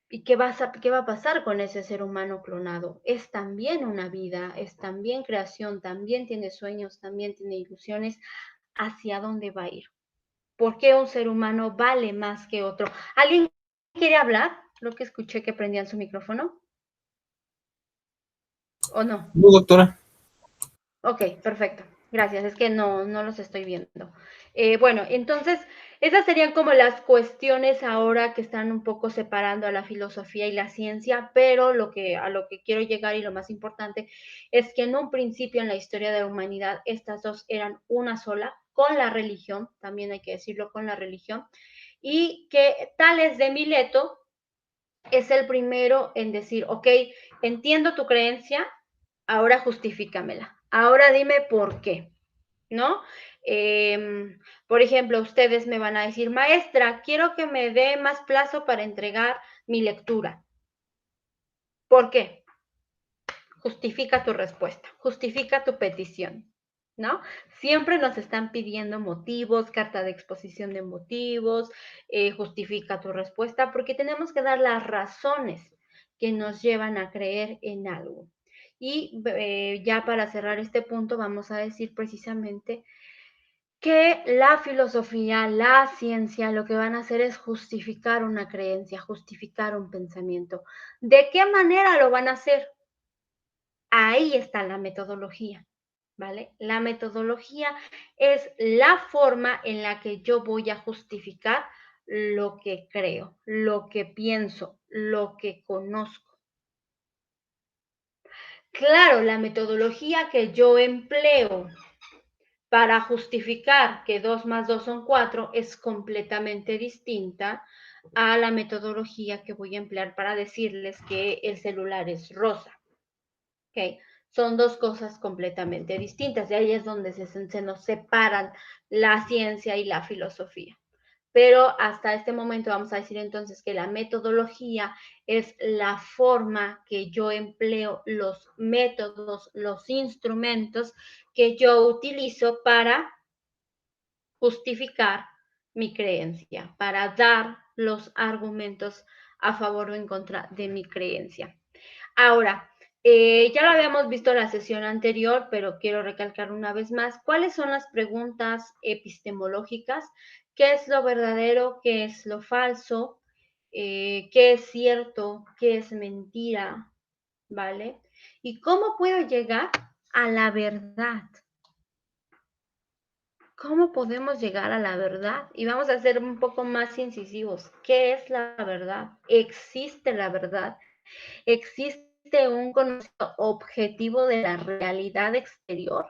¿y qué va a pasar con ese ser humano clonado? Es también una vida, es también creación, también tiene sueños, también tiene ilusiones. ¿Hacia dónde va a ir? ¿Por qué un ser humano vale más que otro? ¿Alguien quiere hablar? Lo que escuché que prendían su micrófono. ¿O no? No, doctora. Ok, perfecto. Gracias, es que no los estoy viendo. Bueno, entonces, esas serían como las cuestiones ahora que están un poco separando a la filosofía y la ciencia, pero a lo que quiero llegar y lo más importante es que en un principio en la historia de la humanidad estas dos eran una sola, con la religión, también hay que decirlo, con la religión, y que Tales de Mileto es el primero en decir, ok, entiendo tu creencia, ahora justifícamela, ahora dime por qué, ¿no? Por ejemplo, ustedes me van a decir, maestra, quiero que me dé más plazo para entregar mi lectura. ¿Por qué? Justifica tu respuesta, justifica tu petición, ¿no? Siempre nos están pidiendo motivos, carta de exposición de motivos, justifica tu respuesta, porque tenemos que dar las razones que nos llevan a creer en algo. Y ya para cerrar este punto, vamos a decir precisamente que la filosofía, la ciencia, lo que van a hacer es justificar una creencia, justificar un pensamiento. ¿De qué manera lo van a hacer? Ahí está la metodología, ¿vale? La metodología es la forma en la que yo voy a justificar lo que creo, lo que pienso, lo que conozco. Claro, la metodología que yo empleo para justificar que 2 más 2 son 4 es completamente distinta a la metodología que voy a emplear para decirles que el celular es rosa. ¿Okay? Son dos cosas completamente distintas. Y ahí es donde se nos separan la ciencia y la filosofía. Pero hasta este momento vamos a decir entonces que la metodología es la forma que yo empleo, los métodos, los instrumentos que yo utilizo para justificar mi creencia, para dar los argumentos a favor o en contra de mi creencia. Ahora, ya lo habíamos visto en la sesión anterior, pero quiero recalcar una vez más, ¿cuáles son las preguntas epistemológicas? ¿Qué es lo verdadero? ¿Qué es lo falso? ¿Qué es cierto? ¿Qué es mentira? ¿Vale? ¿Y cómo puedo llegar a la verdad? ¿cómo podemos llegar a la verdad? Y vamos a ser un poco más incisivos. ¿Qué es la verdad? ¿Existe la verdad? ¿Existe un conocimiento objetivo de la realidad exterior?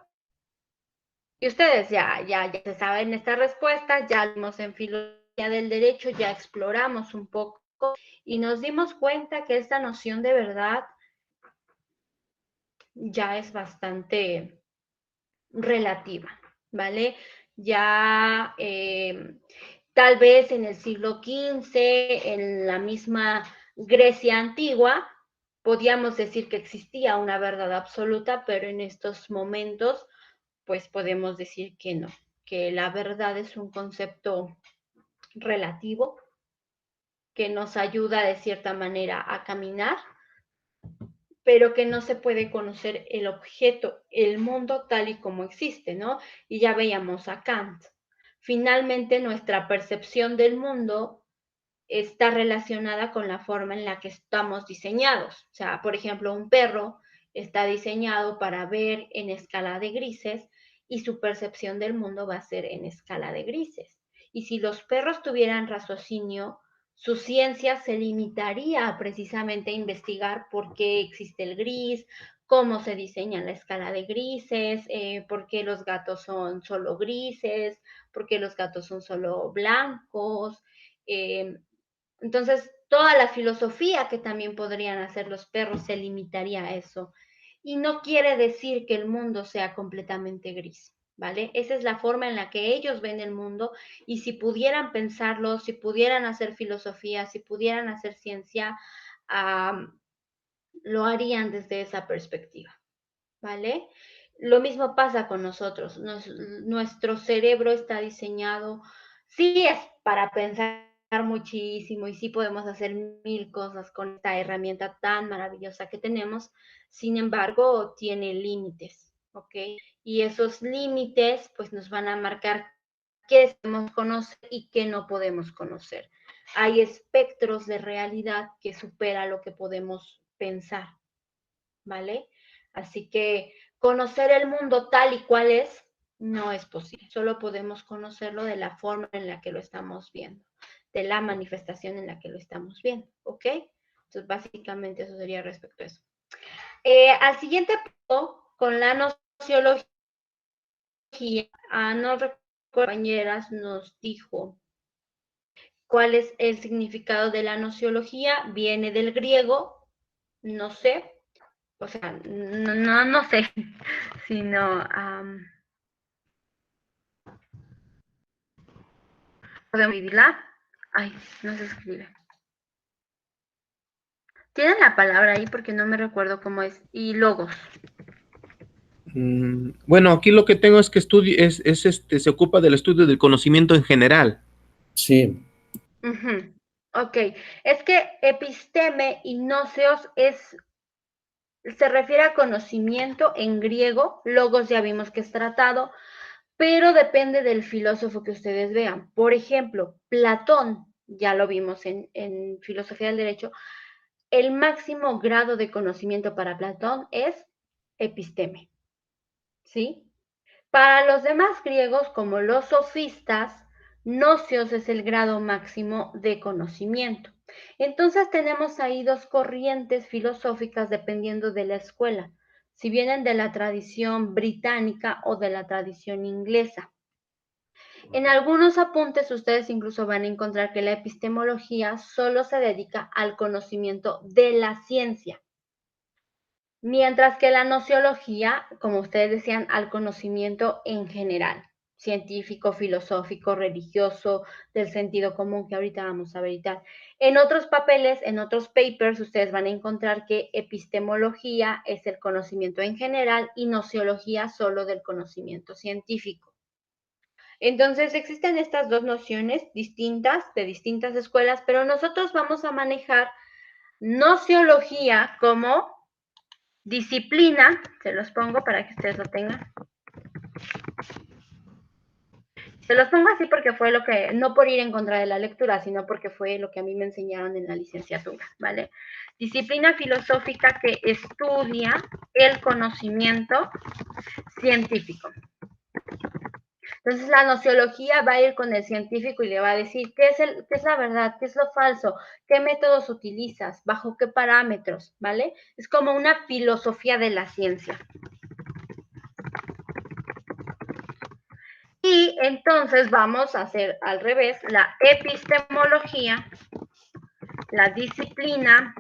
Y ustedes ya se saben esta respuesta, ya vimos en filosofía del derecho, ya exploramos un poco y nos dimos cuenta que esta noción de verdad ya es bastante relativa, ¿vale? Ya tal vez en el siglo XV, en la misma Grecia antigua, podíamos decir que existía una verdad absoluta, pero en estos momentos, pues podemos decir que no, que la verdad es un concepto relativo que nos ayuda de cierta manera a caminar, pero que no se puede conocer el objeto, el mundo tal y como existe, ¿no? Y ya veíamos a Kant. Finalmente, nuestra percepción del mundo está relacionada con la forma en la que estamos diseñados. O sea, por ejemplo, un perro está diseñado para ver en escala de grises y su percepción del mundo va a ser en escala de grises. Y si los perros tuvieran raciocinio, su ciencia se limitaría precisamente a investigar por qué existe el gris, cómo se diseña la escala de grises, por qué los gatos son solo grises, por qué los gatos son solo blancos. Entonces, toda la filosofía que también podrían hacer los perros se limitaría a eso. Y no quiere decir que el mundo sea completamente gris, ¿vale? Esa es la forma en la que ellos ven el mundo y si pudieran pensarlo, si pudieran hacer filosofía, si pudieran hacer ciencia, lo harían desde esa perspectiva, ¿vale? Lo mismo pasa con nosotros. Nuestro cerebro está diseñado, sí es para pensar muchísimo y sí podemos hacer mil cosas con esta herramienta tan maravillosa que tenemos, sin embargo, tiene límites, ¿ok? Y esos límites pues nos van a marcar qué podemos conocer y qué no podemos conocer. Hay espectros de realidad que supera lo que podemos pensar, ¿vale? Así que conocer el mundo tal y cual es no es posible. Solo podemos conocerlo de la forma en la que lo estamos viendo, de la manifestación en la que lo estamos viendo, ¿ok? Entonces, básicamente eso sería respecto a eso. Al siguiente punto, con la nociología, no recuerdo, compañeras nos dijo cuál es el significado de la nociología. Viene del griego, no sé, o sea, no sé, sino podemos escribirla. Ay, no se escribe. Tienen la palabra ahí porque no me recuerdo cómo es. Y logos. Bueno, aquí lo que tengo es que se ocupa del estudio del conocimiento en general. Sí. Ok, es que episteme y nocios se refiere a conocimiento en griego, logos ya vimos que es tratado, pero depende del filósofo que ustedes vean. Por ejemplo, Platón, ya lo vimos en Filosofía del Derecho, el máximo grado de conocimiento para Platón es episteme, ¿sí? Para los demás griegos, como los sofistas, nocios es el grado máximo de conocimiento. Entonces tenemos ahí dos corrientes filosóficas dependiendo de la escuela, si vienen de la tradición británica o de la tradición inglesa. En algunos apuntes ustedes incluso van a encontrar que la epistemología solo se dedica al conocimiento de la ciencia, mientras que la nociología, como ustedes decían, al conocimiento en general, científico, filosófico, religioso, del sentido común, que ahorita vamos a ver y tal. En otros papeles, en otros papers, ustedes van a encontrar que epistemología es el conocimiento en general y nociología solo del conocimiento científico. Entonces, existen estas dos nociones distintas, de distintas escuelas, pero nosotros vamos a manejar nociología como disciplina, se los pongo para que ustedes lo tengan. Se los pongo así porque fue lo que, no por ir en contra de la lectura, sino porque fue lo que a mí me enseñaron en la licenciatura, ¿vale? Disciplina filosófica que estudia el conocimiento científico. Entonces la nociología va a ir con el científico y le va a decir qué es la verdad, qué es lo falso, qué métodos utilizas, bajo qué parámetros, ¿vale? Es como una filosofía de la ciencia. Y entonces vamos a hacer al revés, la epistemología, la disciplina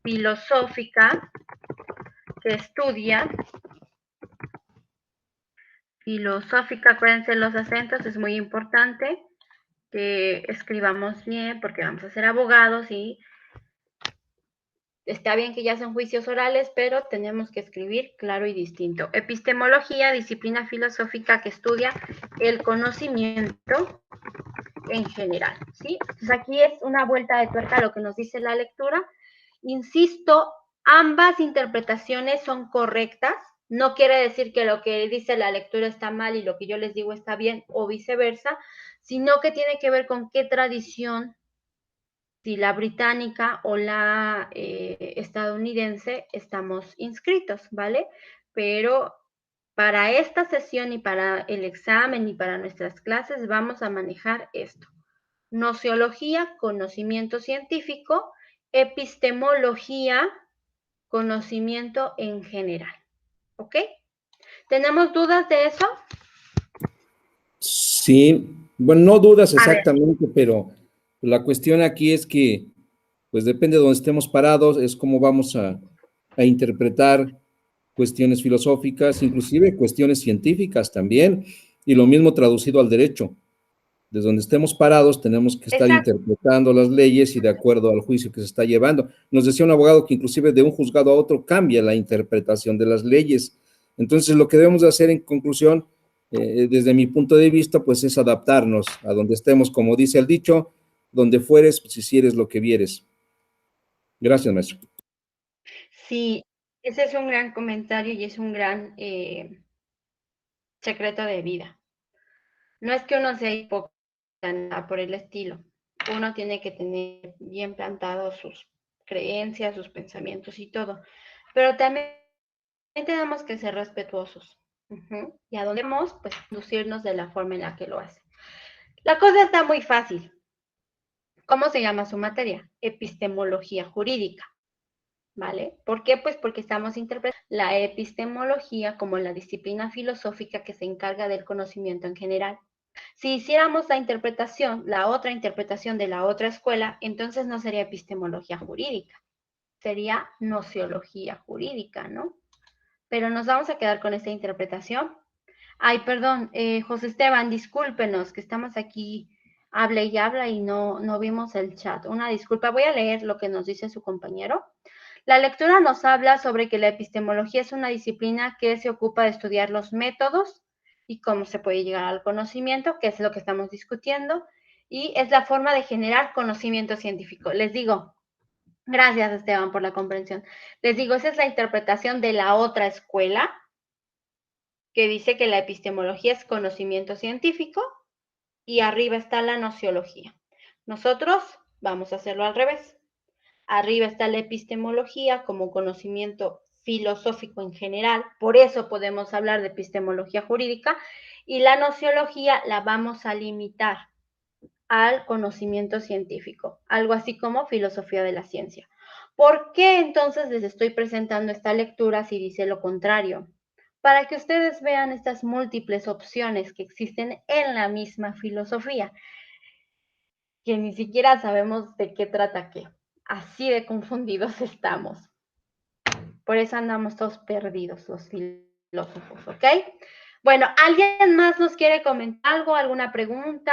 filosófica que estudia. Filosófica, acuérdense los acentos, es muy importante que escribamos bien porque vamos a ser abogados y está bien que ya son juicios orales, pero tenemos que escribir claro y distinto. Epistemología, disciplina filosófica que estudia el conocimiento en general, ¿sí? Entonces aquí es una vuelta de tuerca a lo que nos dice la lectura. Insisto, ambas interpretaciones son correctas. No quiere decir que lo que dice la lectura está mal y lo que yo les digo está bien o viceversa, sino que tiene que ver con qué tradición, si la británica o la estadounidense, estamos inscritos, ¿vale? Pero para esta sesión y para el examen y para nuestras clases vamos a manejar esto. Nociología, conocimiento científico, epistemología, conocimiento en general. ¿Ok? ¿Tenemos dudas de eso? Sí, bueno, no dudas exactamente, pero la cuestión aquí es que, pues depende de donde estemos parados, es cómo vamos a interpretar cuestiones filosóficas, inclusive cuestiones científicas también, y lo mismo traducido al derecho. Desde donde estemos parados tenemos que estar interpretando las leyes y de acuerdo al juicio que se está llevando. Nos decía un abogado que inclusive de un juzgado a otro cambia la interpretación de las leyes. Entonces lo que debemos de hacer en conclusión, desde mi punto de vista, pues es adaptarnos a donde estemos, como dice el dicho, donde fueres, pues hicieres lo que vieres. Gracias, maestro. Sí, ese es un gran comentario y es un gran secreto de vida. No es que uno sea hipócrita nada por el estilo. Uno tiene que tener bien plantados sus creencias, sus pensamientos y todo. Pero también tenemos que ser respetuosos. Y a donde vamos, pues conducirnos de la forma en la que lo hace. La cosa está muy fácil. ¿Cómo se llama su materia? Epistemología jurídica. ¿Vale? ¿Por qué? Pues porque estamos interpretando la epistemología como la disciplina filosófica que se encarga del conocimiento en general. Si hiciéramos la otra interpretación de la otra escuela, entonces no sería epistemología jurídica, sería nociología jurídica, ¿no? Pero nos vamos a quedar con esta interpretación. Ay, perdón, José Esteban, discúlpenos, que estamos aquí, habla y no vimos el chat. Una disculpa, voy a leer lo que nos dice su compañero. La lectura nos habla sobre que la epistemología es una disciplina que se ocupa de estudiar los métodos y cómo se puede llegar al conocimiento, que es lo que estamos discutiendo, y es la forma de generar conocimiento científico. Les digo, gracias Esteban por la comprensión. Les digo, esa es la interpretación de la otra escuela, que dice que la epistemología es conocimiento científico y arriba está la nociología. Nosotros vamos a hacerlo al revés. Arriba está la epistemología como conocimiento filosófico en general, por eso podemos hablar de epistemología jurídica, y la nociología la vamos a limitar al conocimiento científico, algo así como filosofía de la ciencia. ¿Por qué entonces les estoy presentando esta lectura si dice lo contrario? Para que ustedes vean estas múltiples opciones que existen en la misma filosofía, que ni siquiera sabemos de qué trata qué. Así de confundidos estamos. Por eso andamos todos perdidos los filósofos, ¿ok? Bueno, ¿alguien más nos quiere comentar algo, alguna pregunta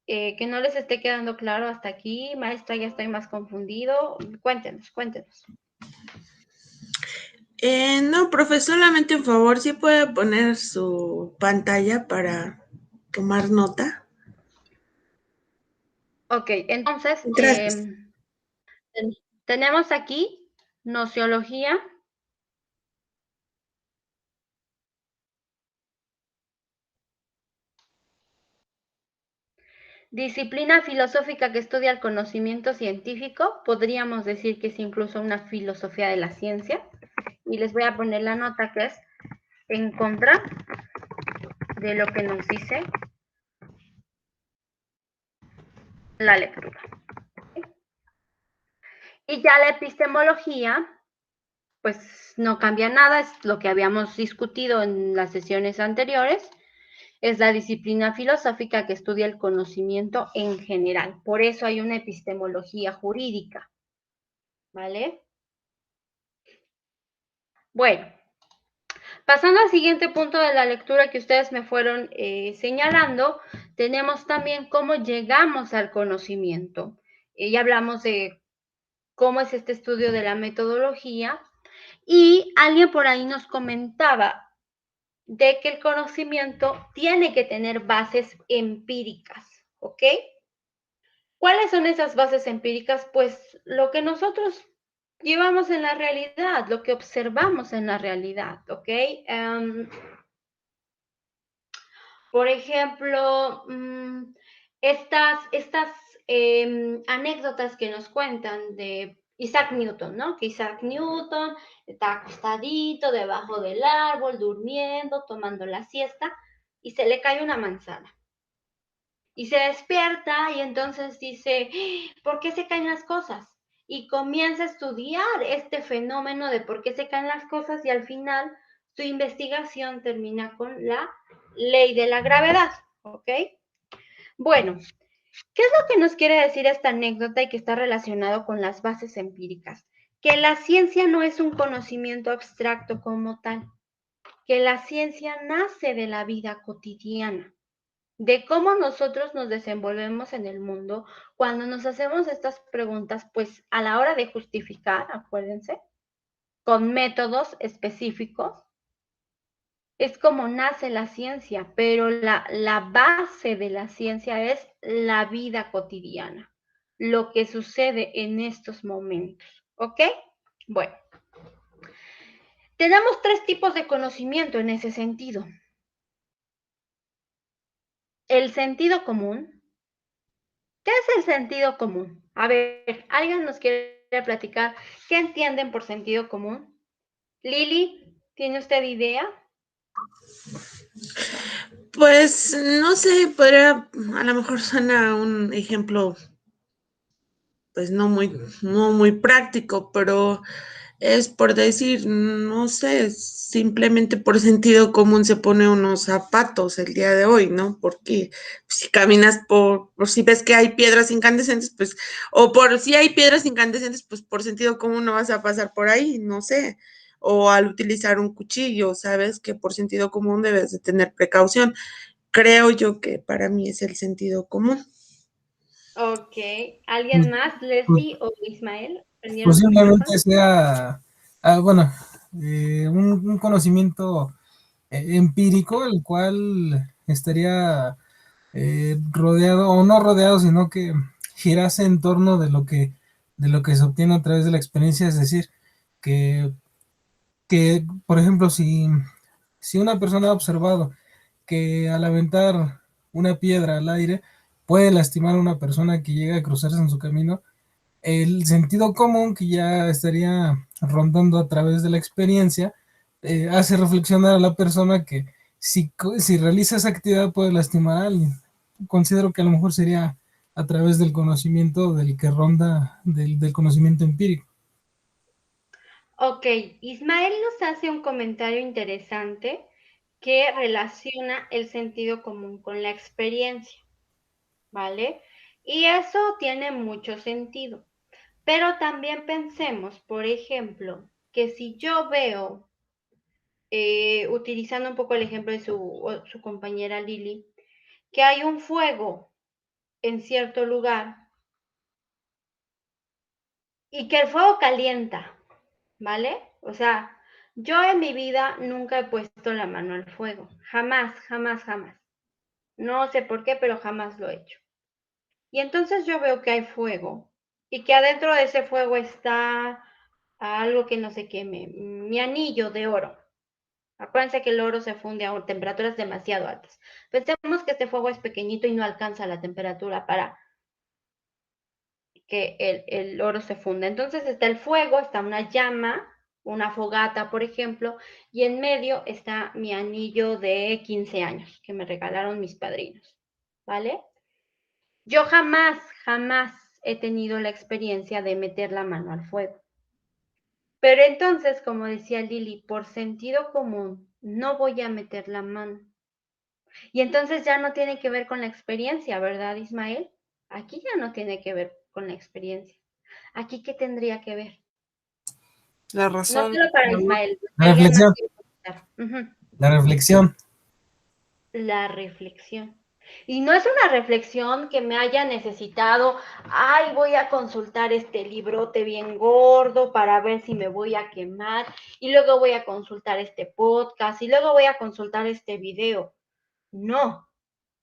que no les esté quedando claro hasta aquí? Maestra, ya estoy más confundido. Cuéntenos. No, profe, solamente un favor, ¿sí puede poner su pantalla para tomar nota? Ok, entonces, Gracias. tenemos aquí nociología, disciplina filosófica que estudia el conocimiento científico, podríamos decir que es incluso una filosofía de la ciencia, y les voy a poner la nota que es en contra de lo que nos dice la lectura. Y ya la epistemología, pues no cambia nada, es lo que habíamos discutido en las sesiones anteriores, es la disciplina filosófica que estudia el conocimiento en general. Por eso hay una epistemología jurídica, ¿vale? Bueno, pasando al siguiente punto de la lectura que ustedes me fueron señalando, tenemos también cómo llegamos al conocimiento. Ya hablamos de cómo es este estudio de la metodología y alguien por ahí nos comentaba de que el conocimiento tiene que tener bases empíricas, ¿ok? ¿Cuáles son esas bases empíricas? Pues lo que nosotros llevamos en la realidad, lo que observamos en la realidad, ¿ok? Por ejemplo, estas anécdotas que nos cuentan de Isaac Newton, ¿no? Que Isaac Newton está acostadito debajo del árbol, durmiendo, tomando la siesta, y se le cae una manzana. Y se despierta y entonces dice, ¿por qué se caen las cosas? Y comienza a estudiar este fenómeno de por qué se caen las cosas y al final su investigación termina con la ley de la gravedad, ¿ok? Bueno, ¿qué es lo que nos quiere decir esta anécdota y que está relacionado con las bases empíricas? Que la ciencia no es un conocimiento abstracto como tal, que la ciencia nace de la vida cotidiana, de cómo nosotros nos desenvolvemos en el mundo cuando nos hacemos estas preguntas, pues a la hora de justificar, acuérdense, con métodos específicos, es como nace la ciencia, pero la base de la ciencia es la vida cotidiana, lo que sucede en estos momentos, ¿ok? Bueno, tenemos 3 tipos de conocimiento en ese sentido. El sentido común. ¿Qué es el sentido común? A ver, ¿alguien nos quiere platicar qué entienden por sentido común? Lili, ¿tiene usted idea? Pues no sé, podría, a lo mejor suena un ejemplo, pues no muy práctico, pero es por decir, no sé, simplemente por sentido común se pone unos zapatos el día de hoy, ¿no? Porque si caminas por si ves que hay piedras incandescentes, pues, o por si hay piedras incandescentes, pues por sentido común no vas a pasar por ahí, no sé. O al utilizar un cuchillo, sabes que por sentido común debes de tener precaución. Creo yo que para mí es el sentido común. Ok, ¿alguien Pues, más? pues, ¿Leslie o Ismael? ¿Prendieron su micrófono? posiblemente sea, bueno, un conocimiento empírico, el cual estaría rodeado, o no rodeado, sino que girase en torno de lo que se obtiene a través de la experiencia, es decir, que, que por ejemplo, si una persona ha observado que al aventar una piedra al aire puede lastimar a una persona que llega a cruzarse en su camino, el sentido común que ya estaría rondando a través de la experiencia hace reflexionar a la persona que si realiza esa actividad puede lastimar a alguien. Considero que a lo mejor sería a través del conocimiento del que ronda, del conocimiento empírico. Ok, Ismael nos hace un comentario interesante que relaciona el sentido común con la experiencia, ¿vale? Y eso tiene mucho sentido. Pero también pensemos, por ejemplo, que si yo veo, utilizando un poco el ejemplo de su compañera Lili, que hay un fuego en cierto lugar y que el fuego calienta, ¿vale? O sea, yo en mi vida nunca he puesto la mano al fuego, jamás, jamás, jamás. No sé por qué, pero jamás lo he hecho. Y entonces yo veo que hay fuego y que adentro de ese fuego está algo que no se queme, mi anillo de oro. Acuérdense que el oro se funde a temperaturas demasiado altas. Pensemos que este fuego es pequeñito y no alcanza la temperatura para que el oro se funda. Entonces está el fuego, está una llama, una fogata, por ejemplo, y en medio está mi anillo de 15 años que me regalaron mis padrinos, ¿vale? Yo jamás he tenido la experiencia de meter la mano al fuego. Pero entonces, como decía Lili, por sentido común, no voy a meter la mano. Y entonces ya no tiene que ver con la experiencia, ¿verdad, Ismael? Aquí ya no tiene que ver con la experiencia. ¿Aquí qué tendría que ver? La No razón. solo para Ismael. La ¿Alguien más reflexión, quiere comentar? Ujú. la reflexión. La reflexión. Y no es una reflexión que me haya necesitado, ay, voy a consultar este librote bien gordo para ver si me voy a quemar, y luego voy a consultar este podcast, y luego voy a consultar este video. No,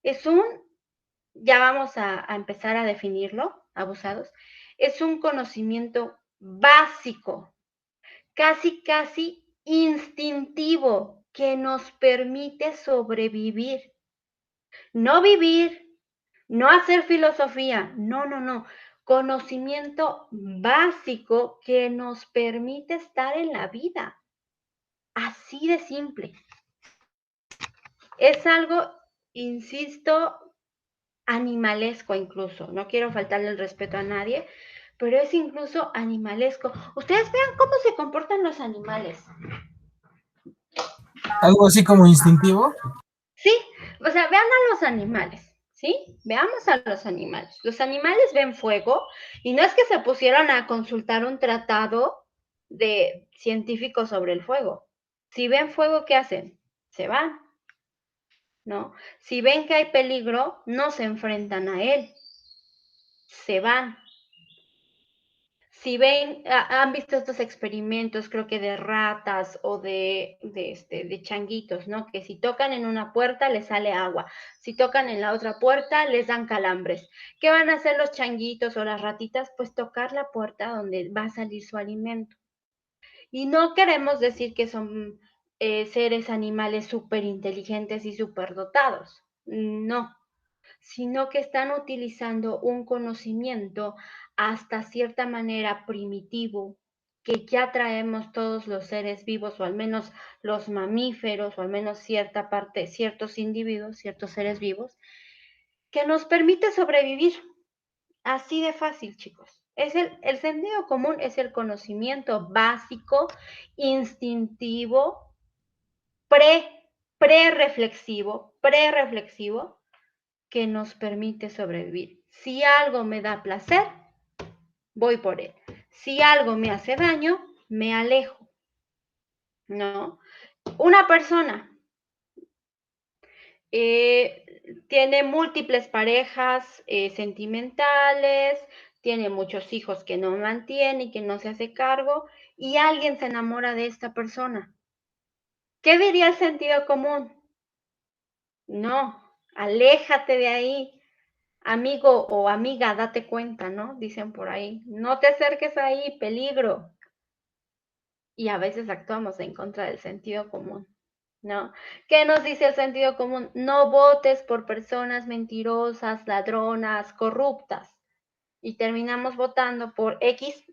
es ya vamos a empezar a definirlo, abusados, es un conocimiento básico, casi instintivo, que nos permite sobrevivir. No vivir, no hacer filosofía, no. Conocimiento básico que nos permite estar en la vida. Así de simple. Es algo, insisto, animalesco incluso. No quiero faltarle el respeto a nadie, pero es incluso animalesco. Ustedes vean cómo se comportan los animales. Algo así como instintivo. Sí, o sea, vean a los animales, ¿sí? Veamos a los animales. Los animales ven fuego y no es que se pusieron a consultar un tratado de científicos sobre el fuego. Si ven fuego, ¿qué hacen? Se van, ¿no? Si ven que hay peligro, no se enfrentan a él, se van. Si ven, han visto estos experimentos, creo que de ratas o de changuitos, ¿no? Que si tocan en una puerta les sale agua, si tocan en la otra puerta les dan calambres. ¿Qué van a hacer los changuitos o las ratitas? Pues tocar la puerta donde va a salir su alimento. Y no queremos decir que son seres animales súper inteligentes y súper dotados, no, sino que están utilizando un conocimiento hasta cierta manera primitivo que ya traemos todos los seres vivos, o al menos los mamíferos, o al menos cierta parte, ciertos individuos, ciertos seres vivos, que nos permite sobrevivir. Así de fácil, chicos. El sentido común es el conocimiento básico, instintivo, pre-reflexivo, que nos permite sobrevivir. Si algo me da placer, voy por él. Si algo me hace daño, me alejo. ¿No? Una persona tiene múltiples parejas sentimentales, tiene muchos hijos que no mantiene y que no se hace cargo, y alguien se enamora de esta persona. ¿Qué diría el sentido común? No, aléjate de ahí. Amigo o amiga, date cuenta, ¿no? Dicen por ahí, no te acerques ahí, peligro. Y a veces actuamos en contra del sentido común, ¿no? ¿Qué nos dice el sentido común? No votes por personas mentirosas, ladronas, corruptas. Y terminamos votando por X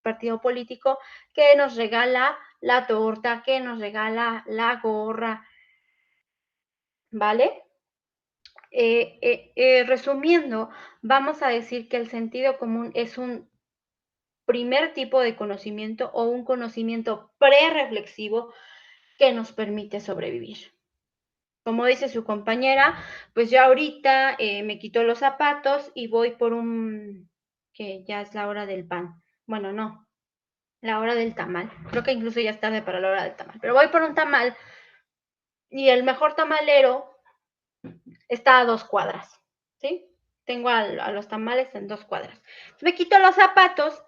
partido político que nos regala la torta, que nos regala la gorra, ¿vale? Resumiendo, vamos a decir que el sentido común es un primer tipo de conocimiento o un conocimiento pre-reflexivo que nos permite sobrevivir. Como dice su compañera, pues yo ahorita me quito los zapatos y voy por que ya es la hora del pan. Bueno, no, la hora del tamal. Creo que incluso ya es tarde para la hora del tamal. Pero voy por un tamal y el mejor tamalero está a 2 cuadras, ¿sí? Tengo a los tamales en 2 cuadras. Me quito los zapatos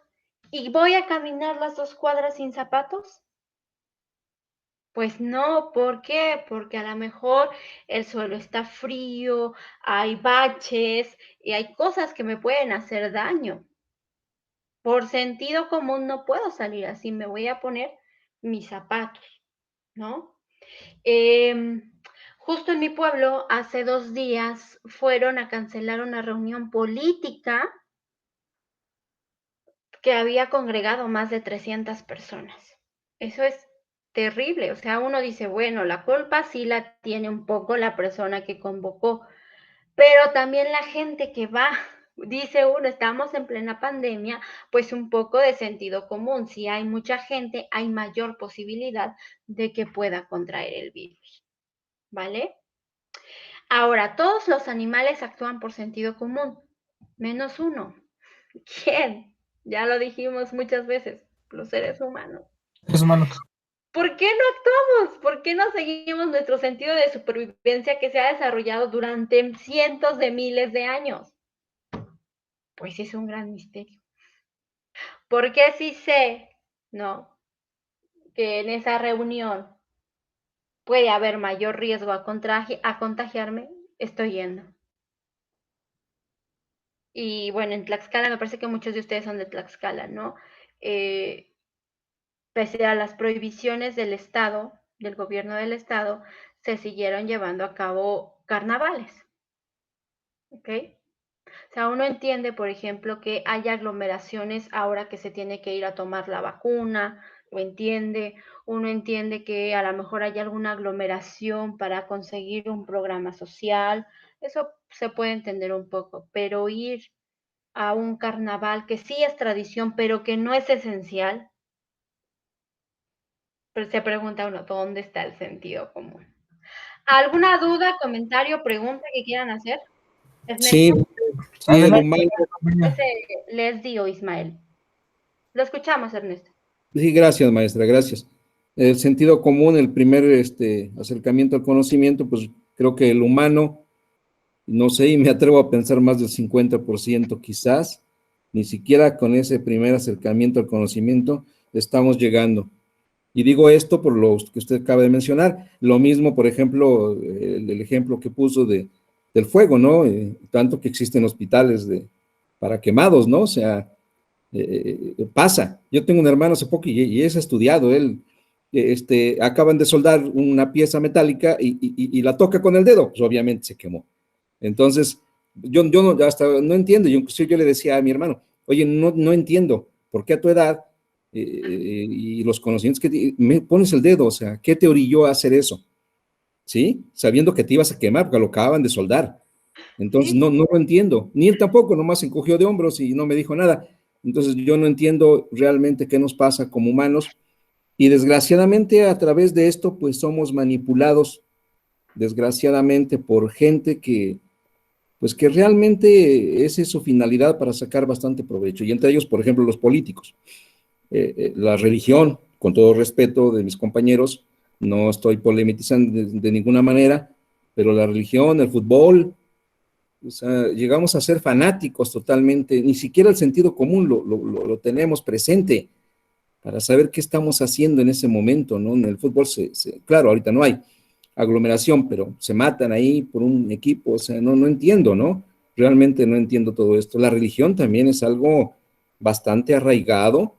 y voy a caminar las 2 cuadras sin zapatos. Pues no, ¿por qué? Porque a lo mejor el suelo está frío, hay baches y hay cosas que me pueden hacer daño. Por sentido común no puedo salir así, me voy a poner mis zapatos, ¿no? Justo en mi pueblo, hace 2 días, fueron a cancelar una reunión política que había congregado más de 300 personas. Eso es terrible. O sea, uno dice, bueno, la culpa sí la tiene un poco la persona que convocó, pero también la gente que va. Dice uno, estamos en plena pandemia, pues un poco de sentido común. Si hay mucha gente, hay mayor posibilidad de que pueda contraer el virus, ¿vale? Ahora, todos los animales actúan por sentido común, menos uno. ¿Quién? Ya lo dijimos muchas veces, los seres humanos. Seres humanos. ¿Por qué no actuamos? ¿Por qué no seguimos nuestro sentido de supervivencia que se ha desarrollado durante cientos de miles de años? Pues es un gran misterio. Porque si sé, ¿no?, que en esa reunión puede haber mayor riesgo a contagiarme, estoy yendo. Y bueno, en Tlaxcala, me parece que muchos de ustedes son de Tlaxcala, ¿no? Pese a las prohibiciones del Estado, del gobierno del Estado, se siguieron llevando a cabo carnavales, ¿ok? O sea, uno entiende, por ejemplo, que hay aglomeraciones ahora que se tiene que ir a tomar la vacuna, lo entiende. Uno entiende que a lo mejor hay alguna aglomeración para conseguir un programa social, eso se puede entender un poco, pero ir a un carnaval que sí es tradición, pero que no es esencial, pues se pregunta uno, ¿dónde está el sentido común? ¿Alguna duda, comentario, pregunta que quieran hacer? Sí, Ernesto, sí, el Adelante, humano. compañero. Leslie o Ismael. Lo escuchamos, Ernesto. Sí, gracias, maestra, gracias. El sentido común, el primer acercamiento al conocimiento, pues creo que el humano, no sé, y me atrevo a pensar más del 50% quizás, ni siquiera con ese primer acercamiento al conocimiento estamos llegando. Y digo esto por lo que usted acaba de mencionar. Lo mismo, por ejemplo, el ejemplo que puso del fuego, ¿no? Tanto que existen hospitales para quemados, ¿no? O sea, pasa. Yo tengo un hermano hace poco y es estudiado. Él, acaban de soldar una pieza metálica y la toca con el dedo, pues obviamente se quemó. Entonces, yo no, hasta no entiendo. Yo le decía a mi hermano, oye, no entiendo por qué a tu edad y los conocimientos que me pones el dedo, o sea, ¿qué te orilló a hacer eso? ¿Sí? Sabiendo que te ibas a quemar porque lo acababan de soldar. Entonces, Sí, no lo entiendo. Ni él tampoco, nomás se encogió de hombros y no me dijo nada. Entonces, yo no entiendo realmente qué nos pasa como humanos. Y desgraciadamente, a través de esto, pues somos manipulados, desgraciadamente, por gente pues que realmente esa es su finalidad para sacar bastante provecho. Y entre ellos, por ejemplo, los políticos. La religión, con todo respeto de mis compañeros, no estoy polemizando de ninguna manera, pero la religión, el fútbol, o sea, llegamos a ser fanáticos totalmente, ni siquiera el sentido común lo tenemos presente para saber qué estamos haciendo en ese momento, ¿no? En el fútbol, claro, ahorita no hay aglomeración, pero se matan ahí por un equipo, o sea, no entiendo, ¿no? Realmente no entiendo todo esto. La religión también es algo bastante arraigado,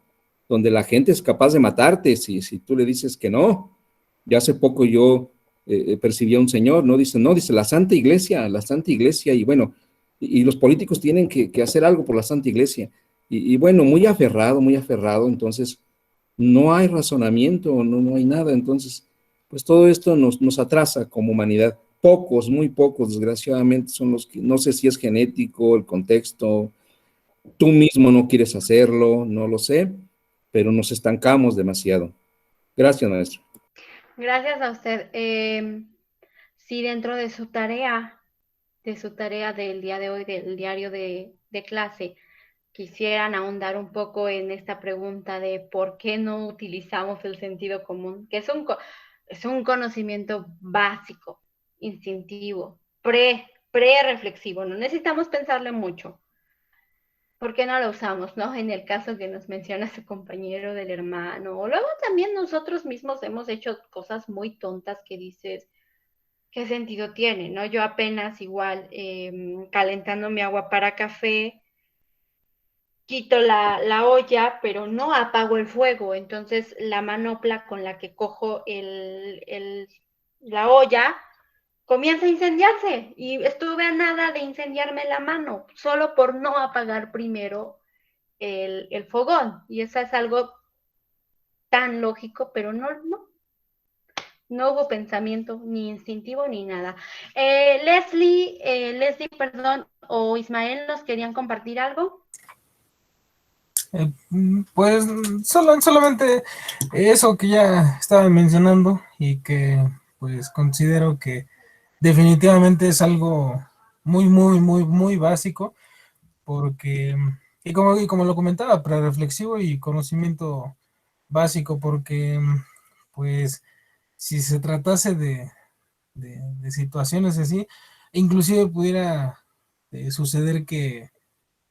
donde la gente es capaz de matarte si tú le dices que no. Ya hace poco yo percibí a un señor, no, dice la Santa Iglesia, y bueno, y los políticos tienen que hacer algo por la Santa Iglesia. Y bueno, muy aferrado, entonces no hay razonamiento, no hay nada, entonces, pues todo esto nos atrasa como humanidad. Pocos, muy pocos, desgraciadamente, son los que, no sé si es genético, el contexto, tú mismo no quieres hacerlo, no lo sé, pero nos estancamos demasiado. Gracias, maestro. gracias a usted. Si dentro de su tarea del día de hoy, del diario de clase, quisieran ahondar un poco en esta pregunta de por qué no utilizamos el sentido común, que es un conocimiento básico, instintivo, pre-reflexivo, no necesitamos pensarle mucho. ¿Por qué no lo usamos, no? En el caso que nos menciona su compañero del hermano, o luego también nosotros mismos hemos hecho cosas muy tontas que dices, ¿qué sentido tiene, no? Yo apenas igual calentando mi agua para café, quito la olla, pero no apago el fuego. Entonces la manopla con la que cojo la olla comienza a incendiarse y estuve a nada de incendiarme la mano, solo por no apagar primero el fogón. Y eso es algo tan lógico, pero no hubo pensamiento ni instintivo ni nada. Leslie, perdón, o Ismael, ¿nos querían compartir algo? Pues solamente eso que ya estaba mencionando y que pues considero que definitivamente es algo muy básico, porque, y como lo comentaba, prereflexivo y conocimiento básico, porque pues si se tratase de situaciones así, inclusive pudiera suceder que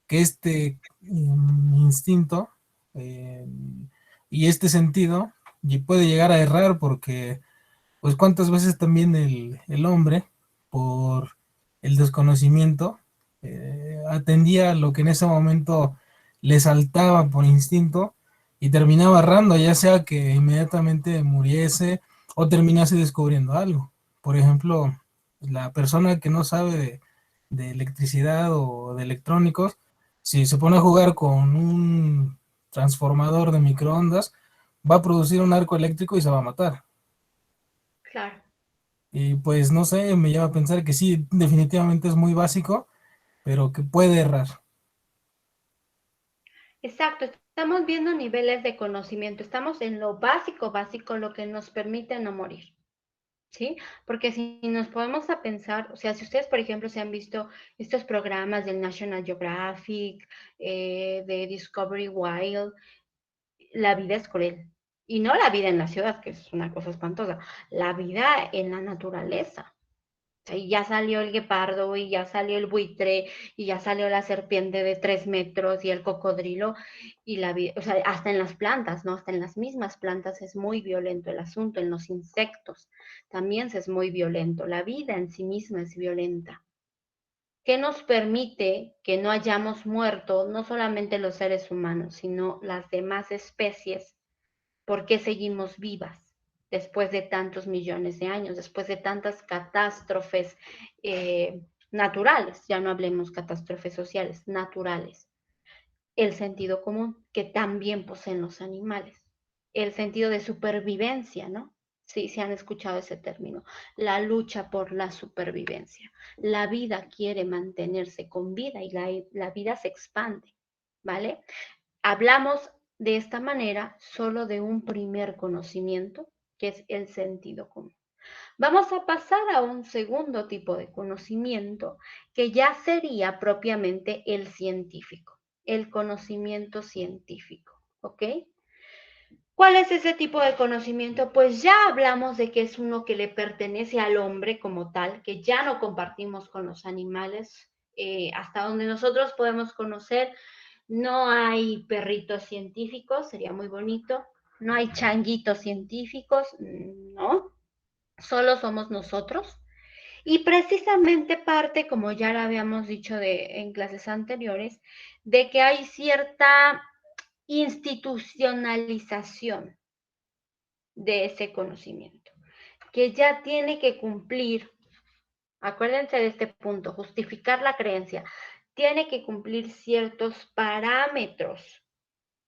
este instinto eh, y este sentido y puede llegar a errar, porque pues cuántas veces también el hombre, por el desconocimiento, atendía a lo que en ese momento le saltaba por instinto y terminaba errando, ya sea que inmediatamente muriese o terminase descubriendo algo. Por ejemplo, la persona que no sabe de electricidad o de electrónicos, si se pone a jugar con un transformador de microondas, va a producir un arco eléctrico y se va a matar. Claro. Y pues no sé, me lleva a pensar que sí, definitivamente es muy básico, pero que puede errar. Exacto, estamos viendo niveles de conocimiento, estamos en lo básico, lo que nos permite no morir, ¿sí? Porque si nos podemos a pensar, o sea, si ustedes, por ejemplo, se han visto estos programas del National Geographic, de Discovery Wild, la vida es cruel. Y no la vida en la ciudad, que es una cosa espantosa, la vida en la naturaleza. O sea, y ya salió el guepardo, y ya salió el buitre, y ya salió la serpiente de 3 metros, y el cocodrilo, y la vida, o sea, hasta en las plantas, ¿no? Hasta en las mismas plantas es muy violento el asunto, en los insectos también es muy violento, la vida en sí misma es violenta. ¿Qué nos permite que no hayamos muerto, no solamente los seres humanos, sino las demás especies? ¿Por qué seguimos vivas después de tantos millones de años, después de tantas catástrofes naturales? Ya no hablemos catástrofes sociales, naturales. El sentido común que también poseen los animales. El sentido de supervivencia, ¿no? Sí, se han escuchado ese término. La lucha por la supervivencia. La vida quiere mantenerse con vida y la vida se expande, ¿vale? Hablamos de esta manera solo de un primer conocimiento, que es el sentido común. Vamos a pasar a un segundo tipo de conocimiento, que ya sería propiamente el científico, el conocimiento científico, ¿ok? ¿Cuál es ese tipo de conocimiento? Pues ya hablamos de que es uno que le pertenece al hombre como tal, que ya no compartimos con los animales. Hasta donde nosotros podemos conocer, no hay perritos científicos, sería muy bonito. No hay changuitos científicos, no. Solo somos nosotros. Y precisamente parte, como ya lo habíamos dicho en clases anteriores, de que hay cierta institucionalización de ese conocimiento, que ya tiene que cumplir, acuérdense de este punto, justificar la creencia, tiene que cumplir ciertos parámetros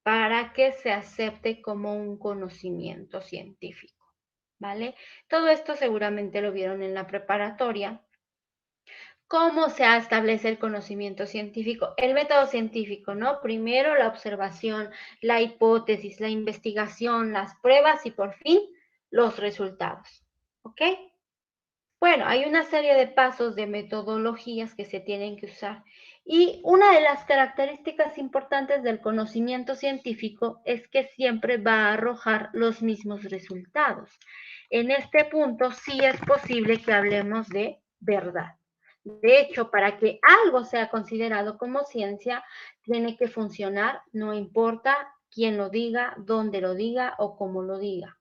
para que se acepte como un conocimiento científico, ¿vale? Todo esto seguramente lo vieron en la preparatoria. ¿Cómo se establece el conocimiento científico? El método científico, ¿no? Primero la observación, la hipótesis, la investigación, las pruebas y por fin los resultados, ¿ok? Bueno, hay una serie de pasos, de metodologías que se tienen que usar. Y una de las características importantes del conocimiento científico es que siempre va a arrojar los mismos resultados. En este punto sí es posible que hablemos de verdad. De hecho, para que algo sea considerado como ciencia, tiene que funcionar, no importa quién lo diga, dónde lo diga o cómo lo diga,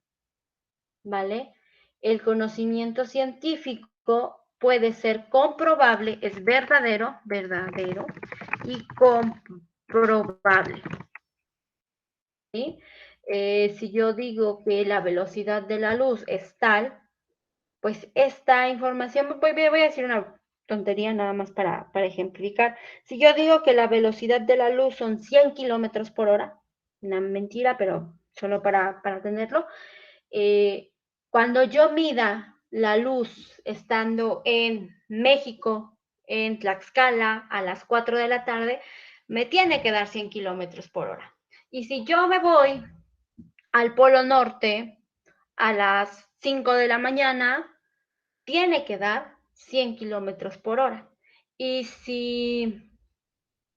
¿vale? El conocimiento científico puede ser comprobable, es verdadero y comprobable, ¿sí? Si yo digo que la velocidad de la luz es tal, pues esta información, voy a decir una tontería nada más para ejemplificar. Si yo digo que la velocidad de la luz son 100 kilómetros por hora, una mentira, pero solo para tenerlo. Cuando yo mida la luz estando en México, en Tlaxcala, a las 4 de la tarde, me tiene que dar 100 kilómetros por hora. Y si yo me voy al Polo Norte a las 5 de la mañana, tiene que dar 100 kilómetros por hora. Y si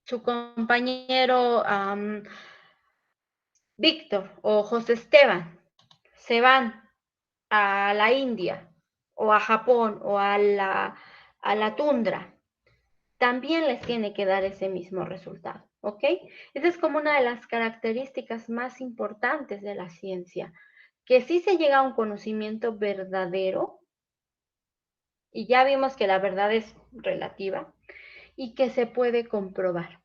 su compañero Víctor o José Esteban se van a la India o a Japón o a la tundra, también les tiene que dar ese mismo resultado, ¿ok? Esa es como una de las características más importantes de la ciencia, que sí se llega a un conocimiento verdadero, y ya vimos que la verdad es relativa, y que se puede comprobar.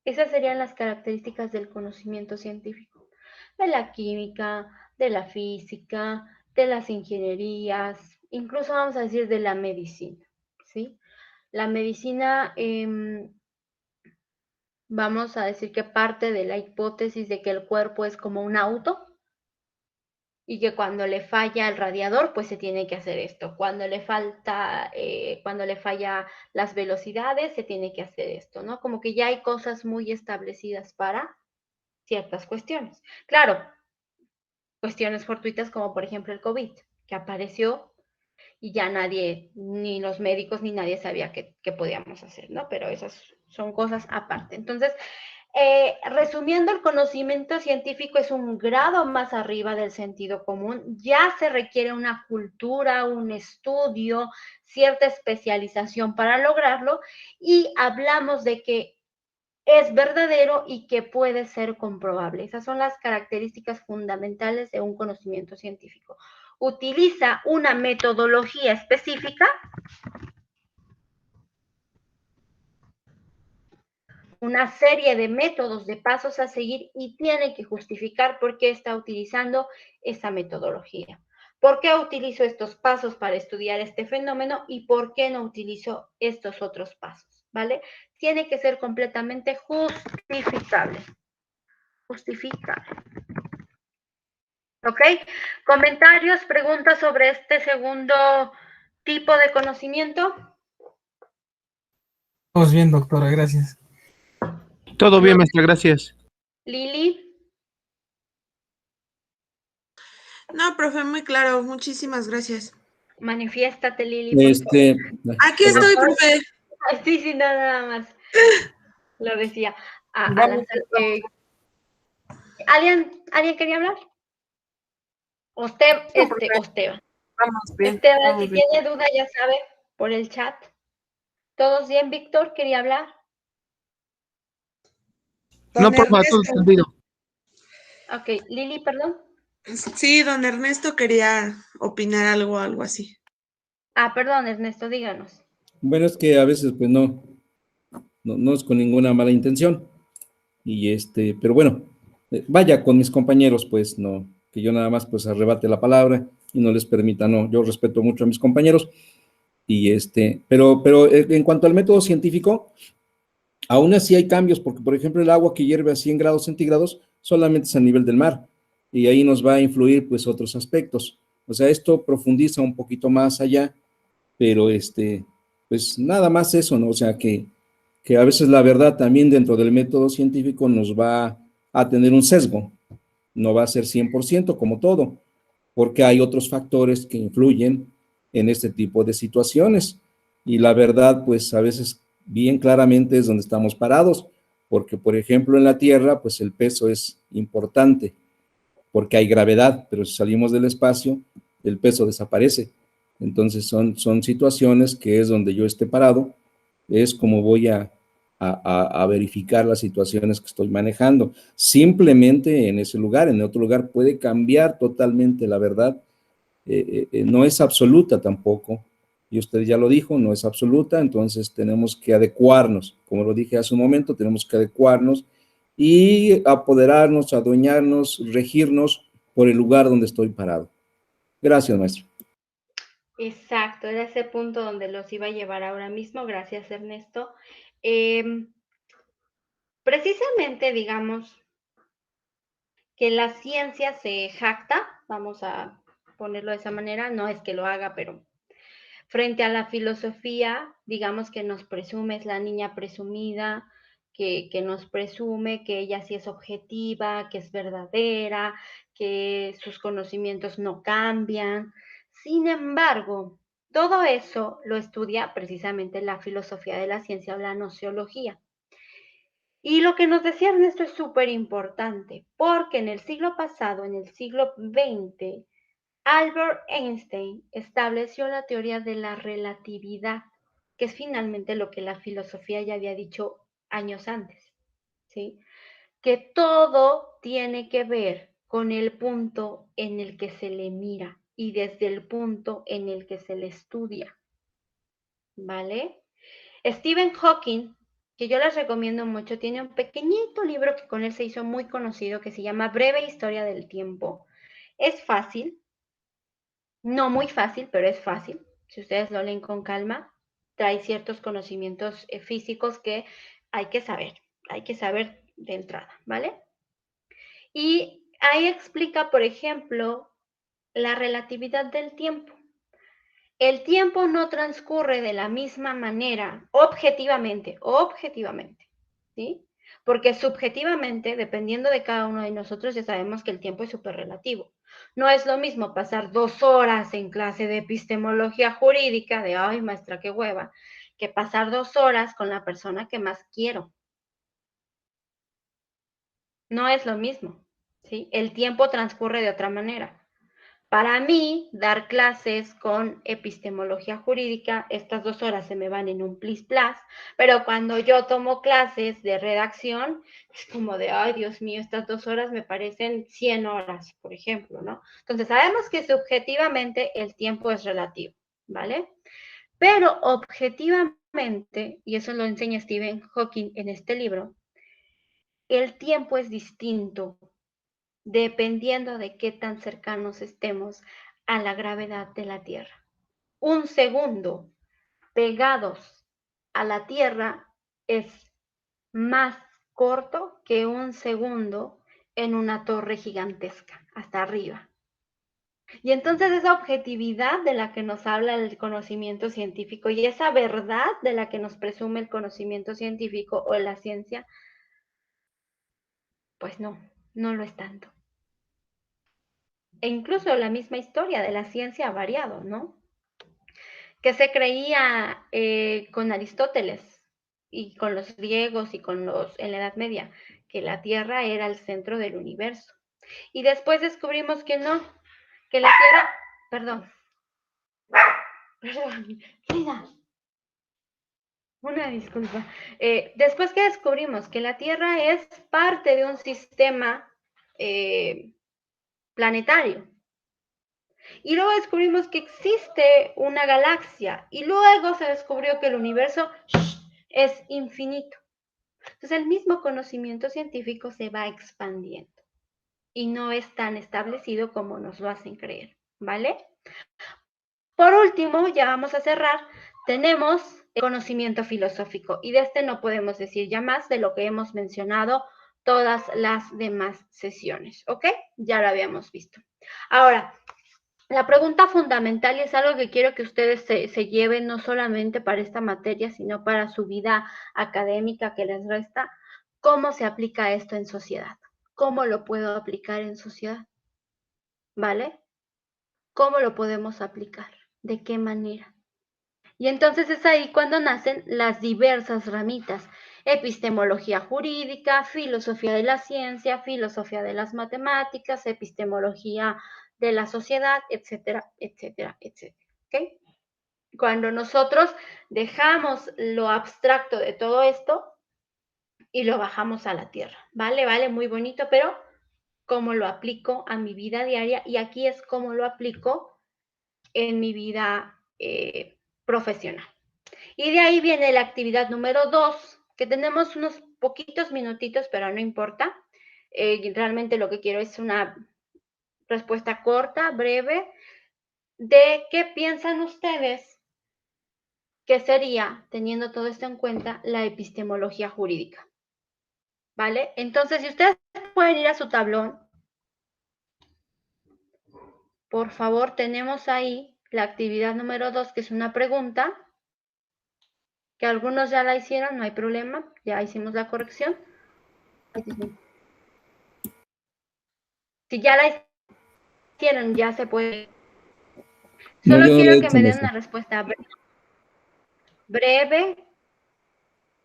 Esas serían las características del conocimiento científico, de la química, de la física, de las ingenierías, incluso vamos a decir de la medicina, ¿sí? La medicina, vamos a decir que parte de la hipótesis de que el cuerpo es como un auto y que cuando le falla el radiador, pues se tiene que hacer esto. Cuando le falla las velocidades, se tiene que hacer esto, ¿no? Como que ya hay cosas muy establecidas para ciertas cuestiones. Claro, cuestiones fortuitas como por ejemplo el COVID, que apareció y ya nadie, ni los médicos, ni nadie sabía qué podíamos hacer, ¿no? Pero esas son cosas aparte. Entonces, resumiendo, el conocimiento científico es un grado más arriba del sentido común. Ya se requiere una cultura, un estudio, cierta especialización para lograrlo, y hablamos de que es verdadero y que puede ser comprobable. Esas son las características fundamentales de un conocimiento científico. Utiliza una metodología específica, una serie de métodos, de pasos a seguir, y tiene que justificar por qué está utilizando esa metodología. ¿Por qué utilizo estos pasos para estudiar este fenómeno y por qué no utilizo estos otros pasos? ¿Vale? Tiene que ser completamente justificable. Justificable. ¿Ok? ¿Comentarios, preguntas sobre este segundo tipo de conocimiento? Pues bien, doctora, gracias. Todo bien, maestra, gracias. Lili. No, profe, muy claro. Muchísimas gracias. Manifiéstate, Lili, por favor. Aquí estoy, profe. Sí, sí, no, nada más. Lo decía. ¿Alguien quería hablar? Esteban. Vamos bien. Esteban, Vamos si bien. tiene duda, ya sabe, por el chat. ¿Todos bien? Víctor, ¿quería hablar? No, profe, todo entendido. Ok, Lili, perdón. Sí, don Ernesto quería opinar algo así. Perdón, Ernesto, díganos. Bueno, es que a veces pues no es con ninguna mala intención. Y pero bueno, vaya con mis compañeros, pues no, que yo nada más pues arrebate la palabra y no les permita, no, yo respeto mucho a mis compañeros. Y pero en cuanto al método científico, aún así hay cambios, porque por ejemplo el agua que hierve a 100 grados centígrados solamente es a nivel del mar, y ahí nos va a influir pues otros aspectos. O sea, esto profundiza un poquito más allá, pero pues nada más eso, ¿no? O sea, que a veces la verdad también dentro del método científico nos va a tener un sesgo, no va a ser 100% como todo, porque hay otros factores que influyen en este tipo de situaciones. Y la verdad, pues a veces bien claramente es donde estamos parados, porque por ejemplo en la Tierra, pues el peso es importante, porque hay gravedad, pero si salimos del espacio, el peso desaparece. Entonces son situaciones que es donde yo esté parado, es como voy a verificar las situaciones que estoy manejando. Simplemente en ese lugar, en otro lugar puede cambiar totalmente la verdad. No es absoluta tampoco, y usted ya lo dijo, no es absoluta, entonces tenemos que adecuarnos, como lo dije hace un momento, tenemos que adecuarnos y apoderarnos, adueñarnos, regirnos por el lugar donde estoy parado. Gracias, maestro. Exacto, era ese punto donde los iba a llevar ahora mismo. Gracias, Ernesto. Precisamente, digamos, que la ciencia se jacta, vamos a ponerlo de esa manera, no es que lo haga, pero frente a la filosofía, digamos que nos presume, es la niña presumida, que nos presume que ella sí es objetiva, que es verdadera, que sus conocimientos no cambian. Sin embargo, todo eso lo estudia precisamente la filosofía de la ciencia o la nociología. Y lo que nos decía Ernesto es súper importante, porque en el siglo pasado, en el siglo XX, Albert Einstein estableció la teoría de la relatividad, que es finalmente lo que la filosofía ya había dicho años antes, ¿sí? Que todo tiene que ver con el punto en el que se le mira y desde el punto en el que se le estudia, ¿vale? Stephen Hawking, que yo les recomiendo mucho, tiene un pequeñito libro que con él se hizo muy conocido que se llama Breve Historia del Tiempo. Es fácil, no muy fácil, pero es fácil. Si ustedes lo leen con calma, trae ciertos conocimientos físicos que hay que saber de entrada, ¿vale? Y ahí explica, por ejemplo, la relatividad del tiempo. El tiempo no transcurre de la misma manera, objetivamente, ¿sí? Porque subjetivamente, dependiendo de cada uno de nosotros, ya sabemos que el tiempo es súper relativo. No es lo mismo pasar 2 horas en clase de epistemología jurídica, de, ay, maestra, qué hueva, que pasar 2 horas con la persona que más quiero. No es lo mismo, ¿sí? El tiempo transcurre de otra manera. Para mí, dar clases con epistemología jurídica, estas 2 horas se me van en un plis-plas, pero cuando yo tomo clases de redacción, es como de, ay, Dios mío, estas 2 horas me parecen 100 horas, por ejemplo, ¿no? Entonces, sabemos que subjetivamente el tiempo es relativo, ¿vale? Pero objetivamente, y eso lo enseña Stephen Hawking en este libro, el tiempo es distinto dependiendo de qué tan cercanos estemos a la gravedad de la Tierra. Un segundo pegados a la Tierra es más corto que un segundo en una torre gigantesca, hasta arriba. Y entonces esa objetividad de la que nos habla el conocimiento científico y esa verdad de la que nos presume el conocimiento científico o la ciencia, pues no lo es tanto. E incluso la misma historia de la ciencia ha variado, ¿no? Que se creía con Aristóteles y con los griegos y con en la Edad Media, que la Tierra era el centro del universo. Y después descubrimos que no, que la Tierra, perdón, Frida, una disculpa. Después que descubrimos que la Tierra es parte de un sistema planetario, y luego descubrimos que existe una galaxia y luego se descubrió que el universo es infinito. Entonces el mismo conocimiento científico se va expandiendo y no es tan establecido como nos lo hacen creer, ¿vale? Por último, ya vamos a cerrar, tenemos el conocimiento filosófico y de este no podemos decir ya más de lo que hemos mencionado todas las demás sesiones, ¿ok? Ya lo habíamos visto. Ahora, la pregunta fundamental, y es algo que quiero que ustedes se lleven no solamente para esta materia, sino para su vida académica que les resta, ¿cómo se aplica esto en sociedad? ¿Cómo lo puedo aplicar en sociedad? ¿Vale? ¿Cómo lo podemos aplicar? ¿De qué manera? Y entonces es ahí cuando nacen las diversas ramitas. Epistemología jurídica, filosofía de la ciencia, filosofía de las matemáticas, epistemología de la sociedad, etcétera, etcétera, etcétera. ¿Okay? Cuando nosotros dejamos lo abstracto de todo esto y lo bajamos a la tierra, ¿vale? Vale, muy bonito, pero ¿cómo lo aplico a mi vida diaria? Y aquí es cómo lo aplico en mi vida profesional. Y de ahí viene la actividad número 2, que tenemos unos poquitos minutitos, pero no importa. Realmente lo que quiero es una respuesta corta, breve, de qué piensan ustedes que sería, teniendo todo esto en cuenta, la epistemología jurídica. ¿Vale? Entonces, si ustedes pueden ir a su tablón por favor, tenemos ahí la actividad número 2, que es una pregunta, que algunos ya la hicieron, no hay problema, ya hicimos la corrección. Si ya la hicieron, ya se puede. No, Solo yo no lo quiero he que hecho, me den maestra. una respuesta breve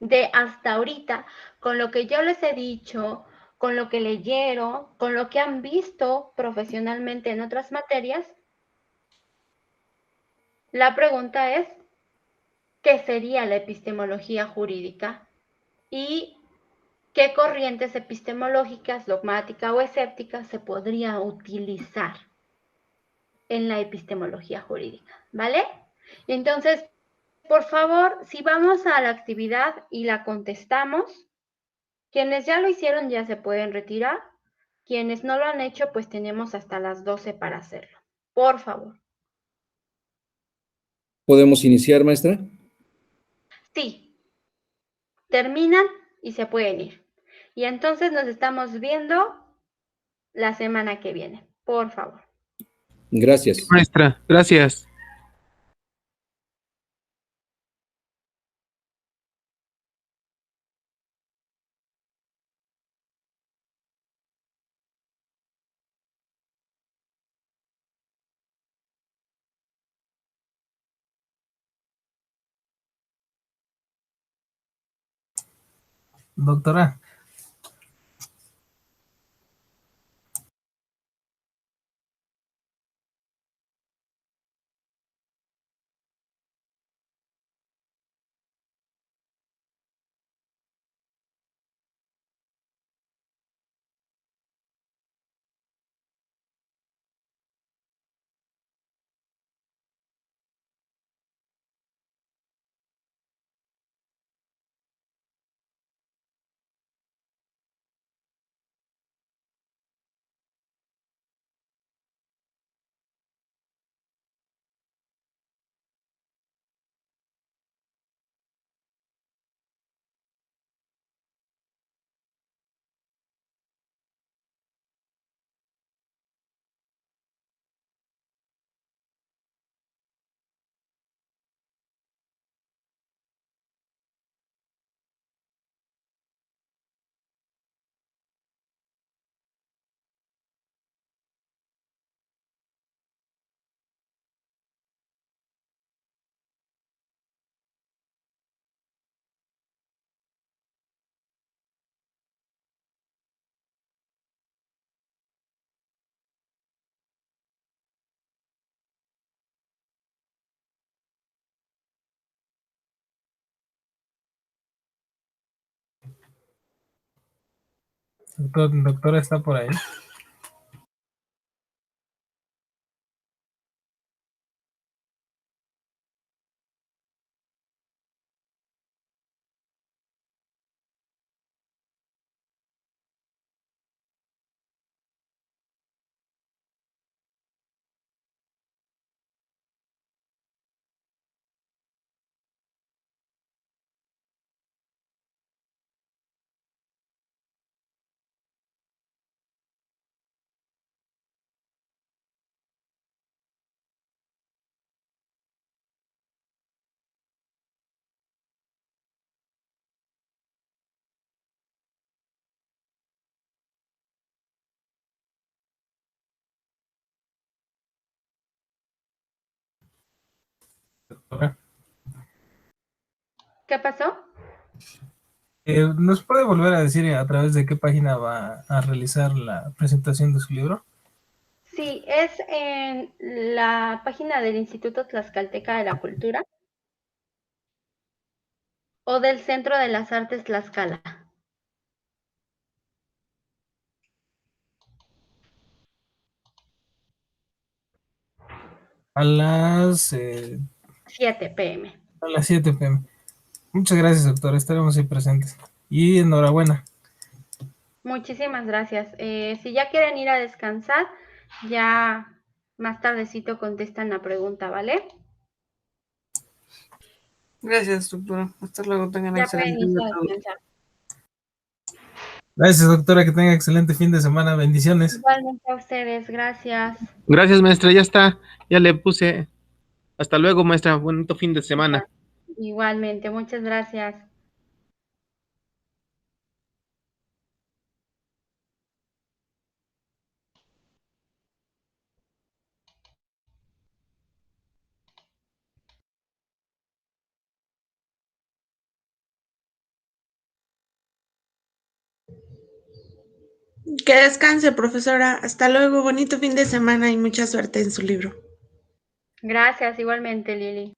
de hasta ahorita, con lo que yo les he dicho, con lo que leyeron, con lo que han visto profesionalmente en otras materias. La pregunta es, ¿qué sería la epistemología jurídica? Y ¿qué corrientes epistemológicas, dogmática o escéptica se podría utilizar en la epistemología jurídica? ¿Vale? Entonces, por favor, si vamos a la actividad y la contestamos, quienes ya lo hicieron ya se pueden retirar. Quienes no lo han hecho, pues tenemos hasta las 12 para hacerlo. Por favor. ¿Podemos iniciar, maestra? Sí, terminan y se pueden ir. Y entonces nos estamos viendo la semana que viene. Por favor. Gracias. Maestra, gracias. Doctora, doctora está por ahí. Doctora, ¿Qué pasó? ¿nos puede volver a decir a través de qué página va a realizar la presentación de su libro? Sí, es en la página del Instituto Tlaxcalteca de la Cultura o del Centro de las Artes Tlaxcala. A las, 7 p.m. a las 7 p.m. Muchas gracias, doctora. Estaremos ahí presentes. Y enhorabuena. Muchísimas gracias. Si ya quieren ir a descansar, ya más tardecito contestan la pregunta, ¿vale? Gracias, doctora. Hasta luego. Tengan Ya pueden excelente irse día a todos. descansar. Gracias, doctora, que tenga excelente fin de semana. Bendiciones. Igualmente a ustedes, gracias. Gracias, maestra, ya está. Ya le puse. Hasta luego, maestra. Bonito fin de semana. Igualmente, muchas gracias. Que descanse, profesora. Hasta luego. Bonito fin de semana y mucha suerte en su libro. Gracias, igualmente, Lili.